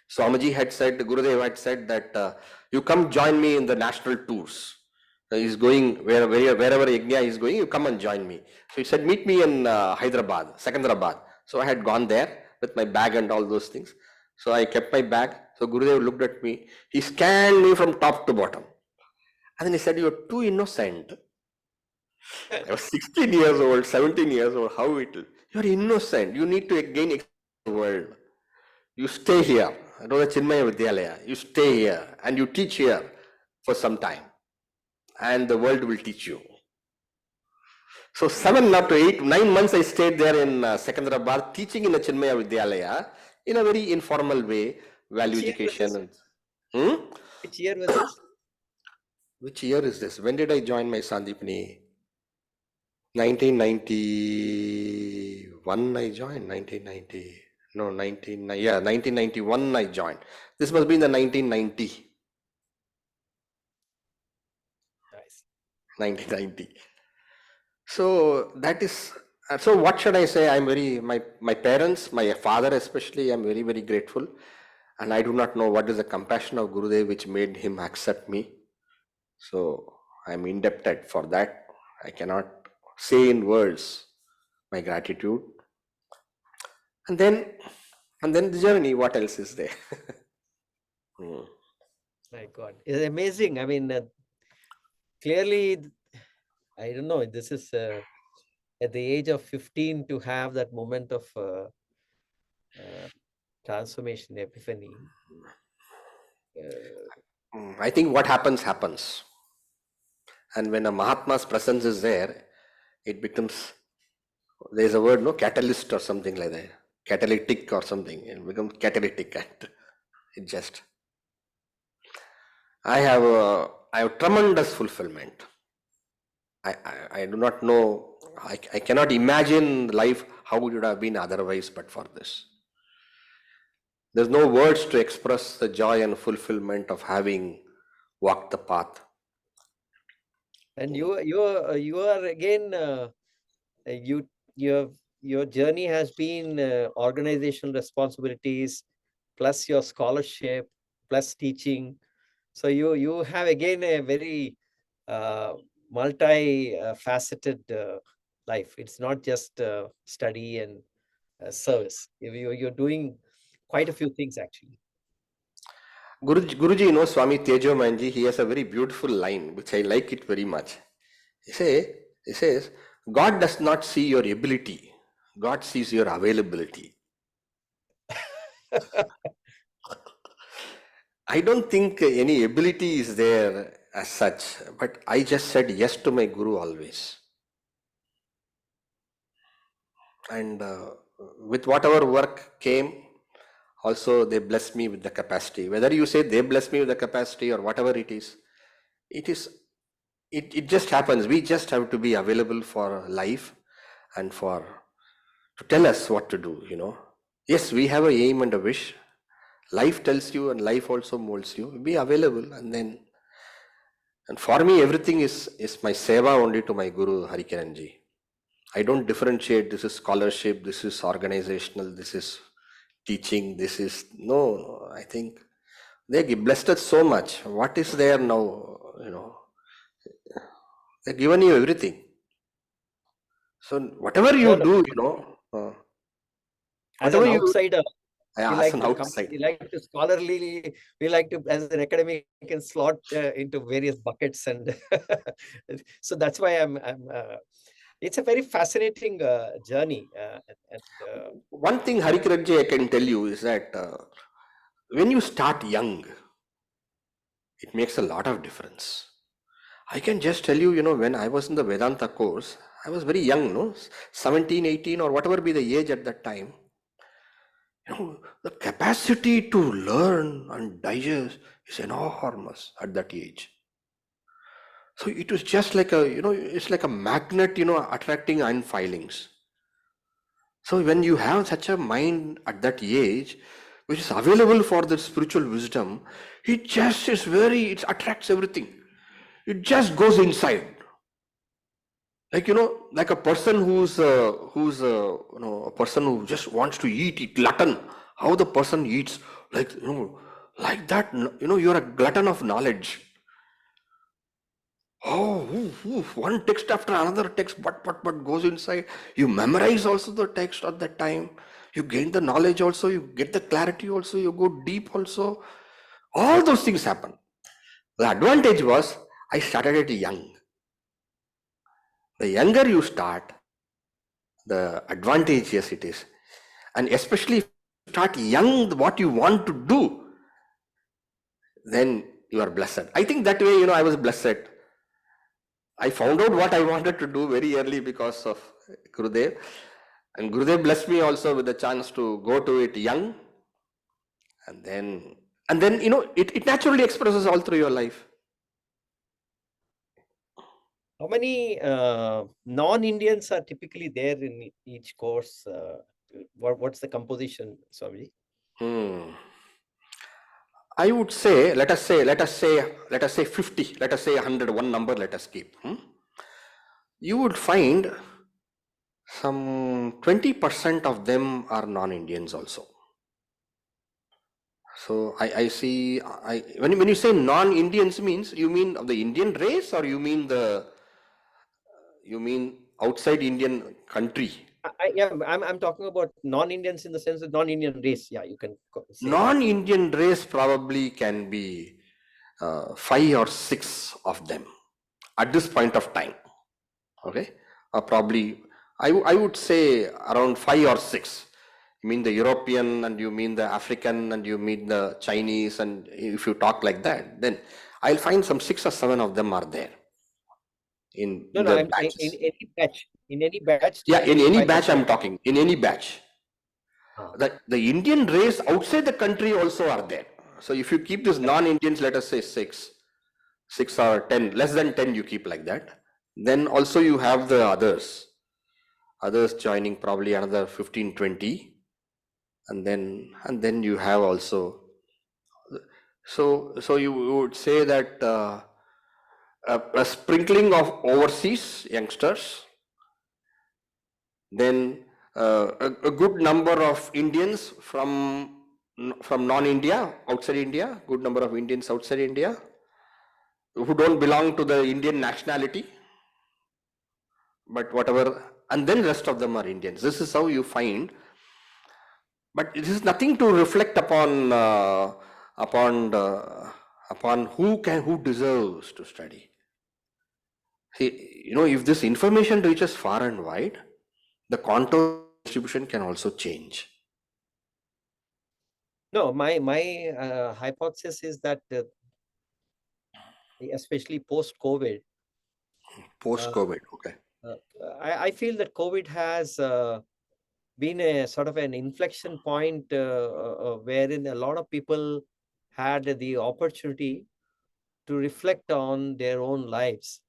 Speaker 1: Swamiji had said, Gurudev had said that you come join me in the national tours. He's going wherever Yajna is going, you come and join me. So he said, meet me in Hyderabad, Secunderabad. So I had gone there with my bag and all those things. So I kept my bag. So Gurudev looked at me. He scanned me from top to bottom. And then he said, you're too innocent. I was 16 years old, 17 years old. How it will? You're innocent. You need to gain the world. You stay here. I know the Chinmaya Vidyalaya. You stay here and you teach here for some time. And the world will teach you. So 7 up to 8, 9 months I stayed there in Secunderabad teaching in the Chinmaya Vidyalaya in a very informal way, value education.
Speaker 2: Which year was this?
Speaker 1: Which year is this? When did I join my Sandeepany? 1991 I joined, 1990. No, 1991 I joined. This must be in the 1990.
Speaker 2: Nice.
Speaker 1: 1990. So that is, so what should I say? I'm very, my parents, my father especially, I'm very, very grateful. And I do not know what is the compassion of Gurudev which made him accept me. So I'm indebted for that. I cannot say in words my gratitude, and then the journey. What else is there? Hmm.
Speaker 2: My God, it's amazing. I mean, clearly, I don't know, this is at the age of 15 to have that moment of transformation, epiphany.
Speaker 1: I think what happens. And when a Mahatma's presence is there, it becomes, there's a word, no, catalyst or something like that. Catalytic or something. It becomes catalytic. And it just, I have tremendous fulfillment. I do not know, I cannot imagine life, how it would have been otherwise but for this. There's no words to express the joy and fulfillment of having walked the path.
Speaker 2: And you are again, your journey has been organizational responsibilities, plus your scholarship, plus teaching. So you have again a very multi-faceted life. It's not just study and service. You're doing quite a few things actually.
Speaker 1: Guruji, Swami Tejomanji, he has a very beautiful line, which I like it very much. He says, God does not see your ability, God sees your availability. I don't think any ability is there as such, but I just said yes to my Guru always. And with whatever work came, also they blessed me with the capacity. Whether you say they bless me with the capacity or whatever it is, it just happens. We just have to be available for life and to tell us what to do, Yes, we have a aim and a wish. Life tells you and life also molds you. Be available, and for me everything is my seva only to my Guru Harikiranji. I don't differentiate, this is scholarship, this is organizational, this is teaching, this is no, I think they blessed us so much. What is there now? They've given you everything. So whatever you do,
Speaker 2: as an
Speaker 1: whatever you
Speaker 2: outsider,
Speaker 1: yeah,
Speaker 2: we
Speaker 1: as
Speaker 2: like
Speaker 1: an
Speaker 2: to
Speaker 1: outside.
Speaker 2: we like to scholarly, we like to, as an academic, can slot into various buckets, and so that's why I'm it's a very fascinating journey.
Speaker 1: One thing, Harikiranji, I can tell you is that when you start young, it makes a lot of difference. I can just tell you, when I was in the Vedanta course, I was very young, no? 17, 18 or whatever be the age at that time. The capacity to learn and digest is enormous at that age. So it was just like it's like a magnet, attracting iron filings. So when you have such a mind at that age, which is available for the spiritual wisdom, it attracts everything. It just goes inside. Like a person who's a person who just wants to eat glutton. How the person eats, like that. You're a glutton of knowledge. Oh, one text after another text, but goes inside. You memorize also the text at that time. You gain the knowledge also. You get the clarity also. You go deep also. All those things happen. The advantage was I started it young. The younger you start, the advantage, yes, it is. And especially if you start young, what you want to do, then you are blessed. I think that way, I was blessed. I found out what I wanted to do very early because of Gurudev. And Gurudev blessed me also with the chance to go to it young. And then it naturally expresses all through your life.
Speaker 2: How many non-Indians are typically there in each course? What's the composition, Swami?
Speaker 1: I would say, let us say 50, let us say 100, one number let us keep. You would find some 20% of them are non-Indians also. So I see, when you say non-Indians means, you mean of the Indian race or you mean outside Indian country?
Speaker 2: I'm talking about non-Indians in the sense of non-Indian race. Yeah, you can say that.
Speaker 1: Non-Indian race probably can be 5 or 6 of them at this point of time. Okay, probably I would say around 5 or 6. You mean the European, and you mean the African, and you mean the Chinese, and if you talk like that, then I'll find some 6 or 7 of them are there
Speaker 2: No,
Speaker 1: in
Speaker 2: no,
Speaker 1: the
Speaker 2: in
Speaker 1: batches.
Speaker 2: any batch. In any batch,
Speaker 1: Yeah, in
Speaker 2: typically
Speaker 1: any
Speaker 2: 5 or
Speaker 1: batch
Speaker 2: 6.
Speaker 1: I'm talking, in any batch.
Speaker 2: Ah,
Speaker 1: That the Indian race outside the country also are there. So if you keep this
Speaker 2: correct.
Speaker 1: non-Indians, let us say 6 or 10, less than 10 you keep like that. Then also you have the others joining probably another 15, 20, and then you have also, so you would say that a sprinkling of overseas youngsters, then a good number of Indians from non-India, outside India, good number of Indians outside India who don't belong to the Indian nationality, but whatever, and then rest of them are Indians. This is how you find, but it is nothing to reflect upon upon who deserves to study. See, if this information reaches far and wide, the contour distribution can also change.
Speaker 2: No, my hypothesis is that especially post-COVID,
Speaker 1: Post
Speaker 2: uh,
Speaker 1: COVID, okay.
Speaker 2: uh, I feel that COVID has been a sort of an inflection point wherein a lot of people had the opportunity to reflect on their own lives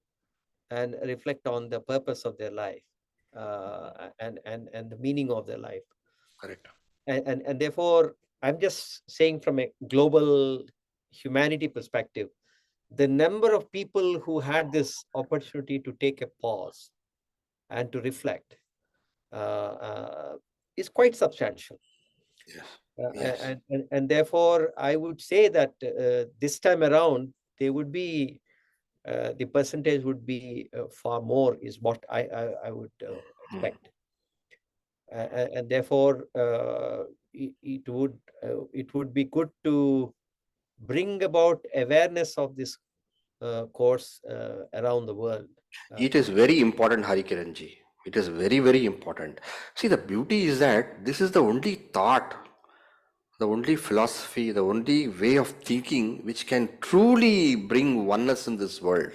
Speaker 2: and reflect on the purpose of their life and the meaning of their life.
Speaker 1: Correct.
Speaker 2: And therefore, I'm just saying from a global humanity perspective, the number of people who had this opportunity to take a pause and to reflect is quite substantial.
Speaker 1: Yes. Yes.
Speaker 2: And therefore, I would say that this time around, they would be the percentage would be far more is what I would
Speaker 1: Hmm.
Speaker 2: expect. And therefore, it would be good to bring about awareness of this course around the world.
Speaker 1: It is very important, Harikiranji. It is very, very important. See, the beauty is that this is the only thought, the only philosophy, the only way of thinking which can truly bring oneness in this world.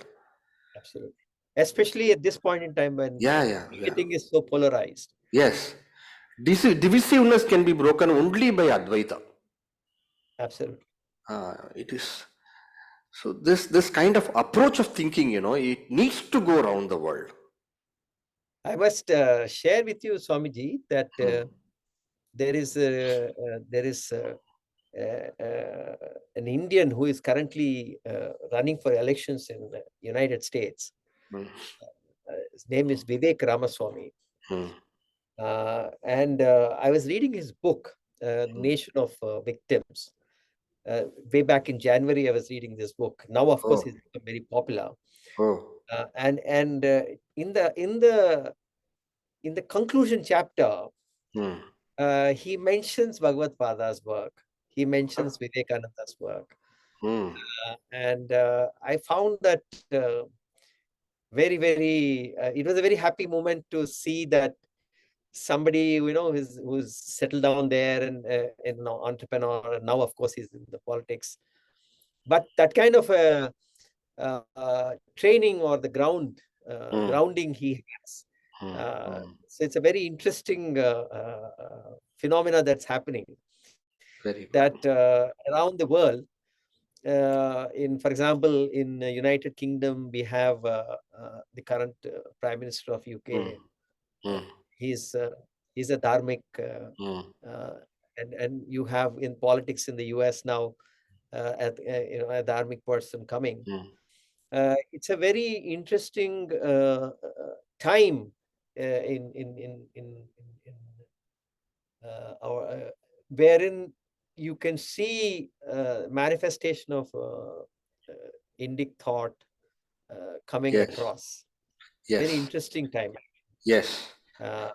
Speaker 2: Absolutely. Especially at this point in time when
Speaker 1: Yeah, yeah, yeah.
Speaker 2: everything is so polarized.
Speaker 1: Yes. Divisiveness can be broken only by Advaita.
Speaker 2: Absolutely.
Speaker 1: It is. So this kind of approach of thinking, it needs to go around the world.
Speaker 2: I must share with you, Swamiji, that there is an Indian who is currently running for elections in the United States.
Speaker 1: Hmm.
Speaker 2: His name is Vivek Ramaswamy.
Speaker 1: Hmm.
Speaker 2: And I was reading his book, Nation of Victims. Way back in January, I was reading this book. Now, of course,
Speaker 1: Oh,
Speaker 2: he's become very popular.
Speaker 1: oh.
Speaker 2: And in the conclusion chapter,
Speaker 1: Hmm.
Speaker 2: he mentions Bhagavad Pada's work. He mentions Vivekananda's work.
Speaker 1: Hmm.
Speaker 2: And I found that very, very, it was a very happy moment to see that somebody, who's settled down there and an entrepreneur, and now, of course, he's in the politics. But that kind of training or the grounding he has. So it's a very interesting phenomena that's happening.
Speaker 1: Very good.
Speaker 2: That around the world, for example, in the United Kingdom, we have the current Prime Minister of
Speaker 1: Hmm.
Speaker 2: UK.
Speaker 1: Hmm.
Speaker 2: He's a dharmic,
Speaker 1: Hmm.
Speaker 2: and you have in politics in the US now, a dharmic person coming.
Speaker 1: Hmm.
Speaker 2: It's a very interesting time in our wherein you can see manifestation of Indic thought coming
Speaker 1: Yes.
Speaker 2: across. Very
Speaker 1: Yes.
Speaker 2: interesting time.
Speaker 1: Yes.
Speaker 2: Uh,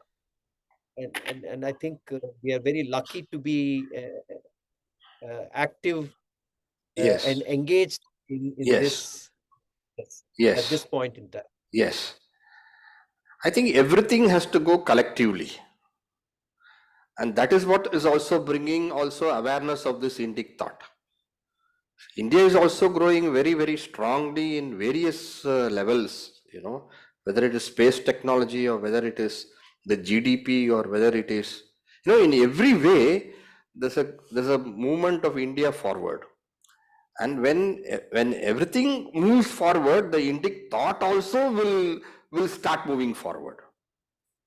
Speaker 2: and I think we are very lucky to be active and
Speaker 1: Yes,
Speaker 2: engaged in
Speaker 1: yes,
Speaker 2: this, yes, at this
Speaker 1: yes,
Speaker 2: point in time.
Speaker 1: yes. I think everything has to go collectively. And that is what is also bringing also awareness of this Indic thought. India is also growing very, very strongly in various levels, whether it is space technology or whether it is the GDP or whether it is, in every way, there's a movement of India forward. And when everything moves forward, the Indic thought also will start moving forward.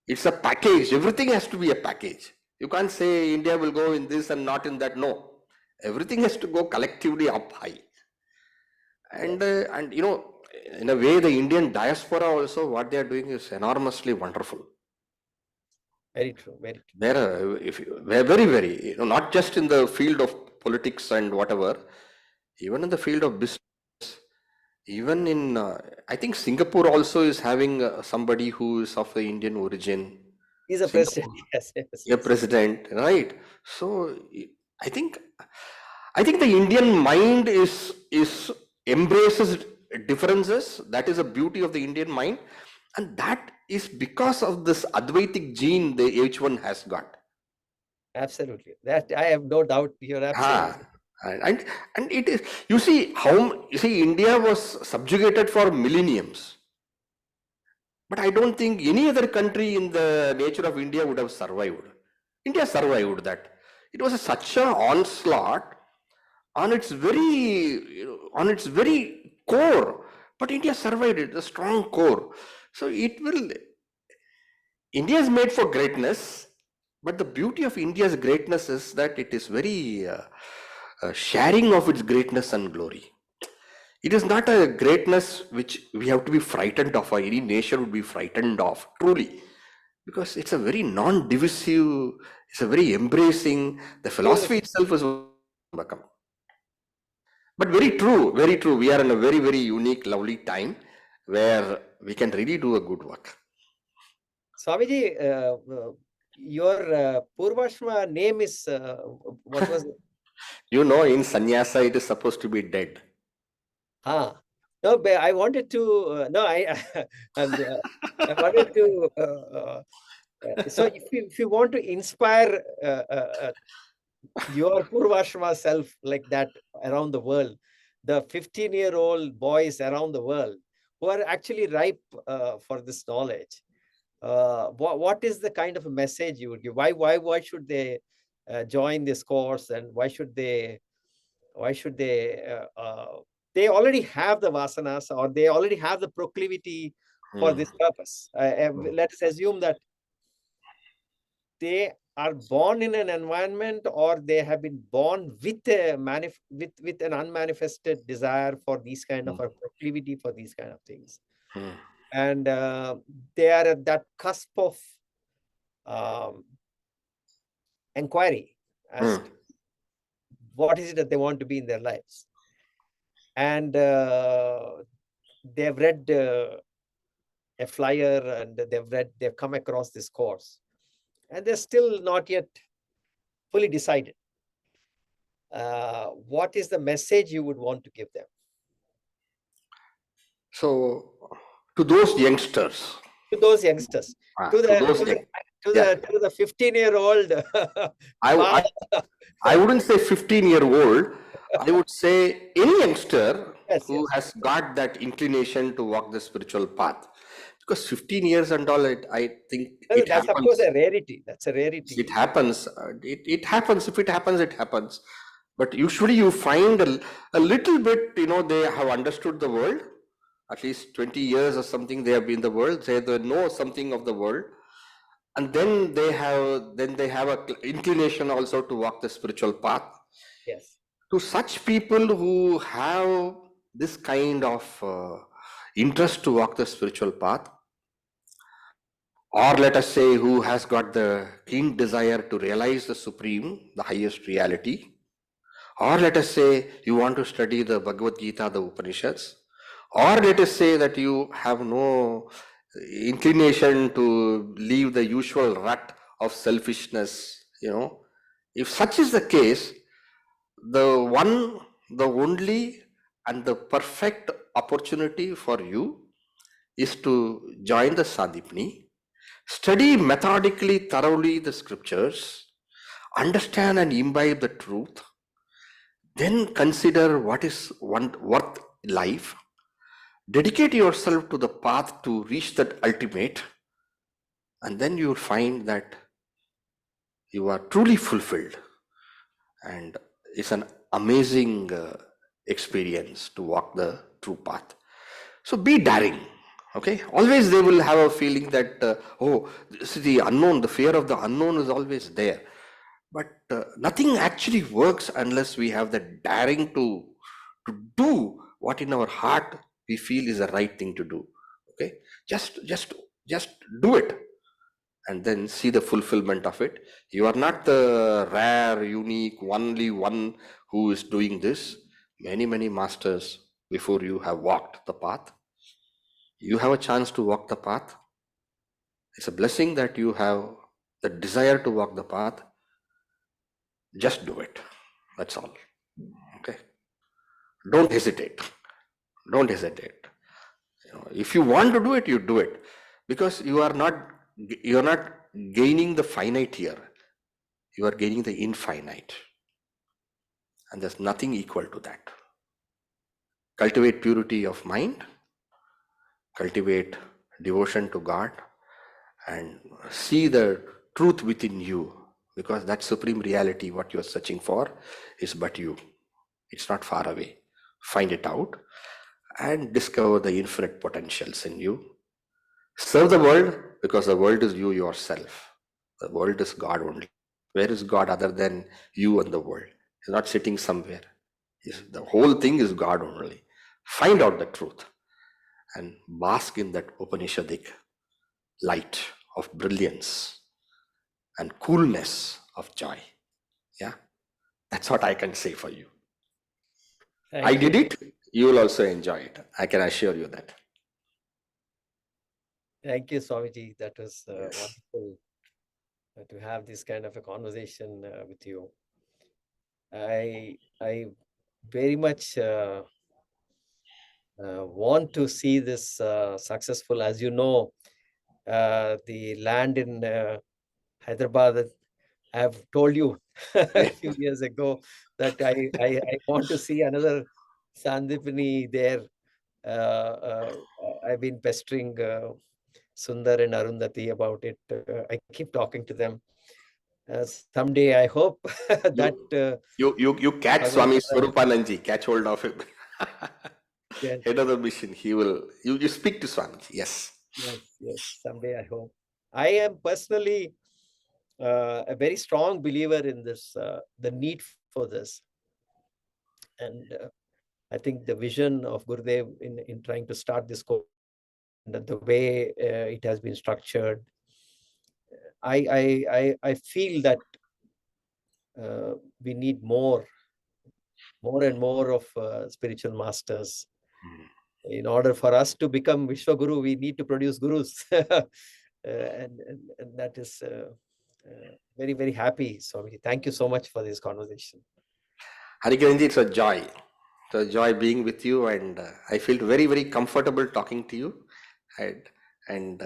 Speaker 1: It's a package. Everything has to be a package. You can't say India will go in this and not in that. No, everything has to go collectively up high. And
Speaker 2: Yes,
Speaker 1: in a way, the Indian diaspora also, what they are doing is enormously wonderful.
Speaker 2: very true, very true.
Speaker 1: They're very, very, not just in the field of politics and whatever, even in the field of business, even in, I think Singapore also is having somebody who is of the Indian origin.
Speaker 2: He's a
Speaker 1: Singapore,
Speaker 2: president. Yes, yes,
Speaker 1: a
Speaker 2: yes.
Speaker 1: president, right? So I think I think the Indian mind is embraces differences. That is a beauty of the Indian mind, and that is because of this Advaitic gene the each one has got.
Speaker 2: Absolutely. That I have no doubt. You're
Speaker 1: Ah,
Speaker 2: absolutely.
Speaker 1: and it is. You see, India was subjugated for millenniums, but I don't think any other country in the nature of India would have survived. India survived that. It was such an onslaught on its very core, but India survived it, a strong core. So India is made for greatness, but the beauty of India's greatness is that it is very sharing of its greatness and glory. It is not a greatness which we have to be frightened of, or any nation would be frightened of, truly, because it's a very non-divisive, it's a very embracing, the philosophy
Speaker 2: Beautiful.
Speaker 1: itself is become. But very true, very true. We are in a very, very unique, lovely time where we can really do a good work.
Speaker 2: Swamiji, your Purvashma name is, what was it?
Speaker 1: In sannyasa, it is supposed to be dead.
Speaker 2: Ah, no, but I wanted to, no, and, I wanted to, so if you want to inspire your Purvashma self like that around the world, the 15-year-old boys around the world who are actually ripe for this knowledge, what is the kind of a message you would give? Why should they join this course, and why should they they already have the vasanas, or they already have the proclivity for
Speaker 1: Hmm.
Speaker 2: this purpose. Let us assume that they are born in an environment, or they have been born with a with an unmanifested desire for these kind of,
Speaker 1: Hmm.
Speaker 2: a proclivity for these kind of things,
Speaker 1: Hmm.
Speaker 2: and they are at that cusp of um, inquiry as
Speaker 1: Hmm.
Speaker 2: to what is it that they want to be in their lives, and they have read a flyer, and they've come across this course, and they're still not yet fully decided. What is the message you would want to give them?
Speaker 1: So, to those youngsters,
Speaker 2: To those youngsters, to
Speaker 1: to
Speaker 2: the
Speaker 1: those,
Speaker 2: to the to
Speaker 1: yeah,
Speaker 2: the to the 15-year-old
Speaker 1: I, I,
Speaker 2: father.
Speaker 1: I wouldn't say 15-year-old. I would say any youngster
Speaker 2: Yes,
Speaker 1: who
Speaker 2: yes.
Speaker 1: has got that inclination to walk the spiritual path. Because 15 years and all, I think
Speaker 2: No,
Speaker 1: it
Speaker 2: that's of course
Speaker 1: happens.
Speaker 2: a rarity. That's a
Speaker 1: It
Speaker 2: rarity.
Speaker 1: happens. It happens. If it happens, it happens. But usually you find a little bit, they have understood the world. At least 20 years or something they have been in the world. They know something of the world. And then they have a inclination also to walk the spiritual path.
Speaker 2: Yes.
Speaker 1: To such people who have this kind of interest to walk the spiritual path, or let us say who has got the keen desire to realize the supreme, the highest reality, or let us say you want to study the Bhagavad Gita, the Upanishads, or let us say that you have no inclination to leave the usual rut of selfishness, if such is the case, the one, the only, and the perfect opportunity for you is to join the Sandeepany, study methodically, thoroughly the scriptures, understand and imbibe the truth, then consider what is worth life, dedicate yourself to the path to reach that ultimate, and then you will find that you are truly fulfilled. And it's an amazing experience to walk the true path. So be daring. Okay, always they will have a feeling that oh, this is the unknown, the fear of the unknown is always there, but nothing actually works unless we have the daring to do what in our heart we feel is the right thing to do. Okay, just do it, and then see the fulfillment of it. You are not the rare, unique, only one who is doing this. Many masters before you have walked the path. You have a chance to walk the path. It's a blessing that you have the desire to walk the path. Just do it. That's all. Okay. Don't hesitate. Don't hesitate. If you want to do it, you do it, because you're not gaining the finite here. You are gaining the infinite, and there's nothing equal to that. Cultivate purity of mind, cultivate devotion to God, and see the truth within you, because that supreme reality, what you're searching for, is but you. It's not far away. Find it out and discover the infinite potentials in you. Serve the world, because the world is you yourself. The world is God only. Where is God other than you and the world? He's not sitting somewhere. The whole thing is God only. Find out the truth and bask in that Upanishadic light of brilliance and coolness of joy. Yeah, that's what I can say for you. I did it. You will also enjoy it. I can assure you that.
Speaker 2: Thank you, Swamiji. That was wonderful to have this kind of a conversation with you. I very much want to see this successful. As you know, the land in Hyderabad, I have told you a few years ago that I want to see another Sandeepany there. I've been pestering Sundar and Arundhati about it. I keep talking to them. Someday, I hope that
Speaker 1: you catch Swami Swarupananji, catch hold of him. Yes. Head of the mission, he will. You speak to Swamiji. Yes.
Speaker 2: Yes. Someday, I hope. I am personally a very strong believer in this, the need for this, and I think the vision of Gurudev in trying to start this course, and the way it has been structured, I feel that we need more and more of spiritual masters. In order for us to become Vishwaguru, we need to produce gurus. and that is very, very happy, Swami. Thank you so much for this conversation.
Speaker 1: Harikiranji, it's a joy. It's a joy being with you, and I feel very, very comfortable talking to you. And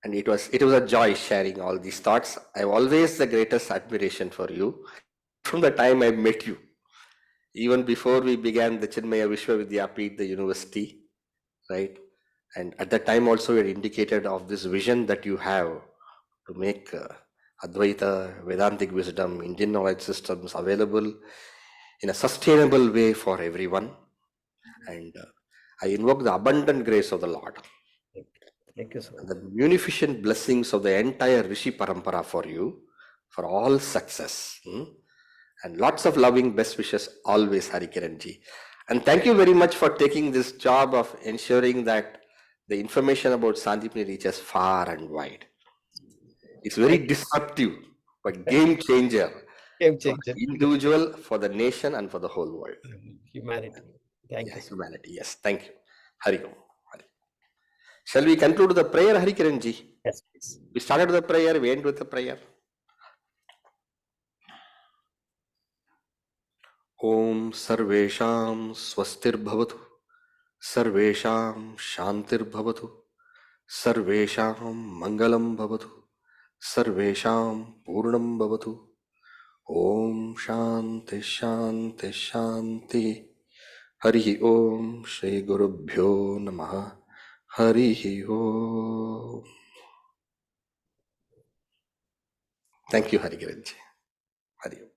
Speaker 1: it was a joy sharing all these thoughts. I have always the greatest admiration for you from the time I met you. Even before we began the Chinmaya Vishwavidyapeeth, the university, right? And at that time also you had indicated of this vision that you have to make Advaita, Vedantic wisdom, Indian knowledge systems available in a sustainable way for everyone. And I invoke the abundant grace of the Lord.
Speaker 2: Thank you so much.
Speaker 1: The munificent blessings of the entire Rishi Parampara for you, for all success. And lots of loving best wishes always, Harikiranji. And thank you very much for taking this job of ensuring that the information about Sandeepany reaches far and wide. It's very disruptive, but game changer.
Speaker 2: Game changer.
Speaker 1: For the individual, for the nation, and for the whole world.
Speaker 2: Humanity. Thank you.
Speaker 1: Humanity, yes. Thank you. Hari Om. Shall we conclude the prayer, Hari Kiran ji?
Speaker 2: Yes, please.
Speaker 1: We started with the prayer, we end with the prayer. Om Sarvesham Swastir Bhavatu, Sarvesham Shantir Bhavatu, Sarvesham Mangalam Bhavatu, Sarvesham Purnam Bhavatu. Om Shanti Shanti Shanti. Hari Om Shri Gurubhyo Namaha. Hari Om. Thank you, Hari Kiran ji. Hari Om.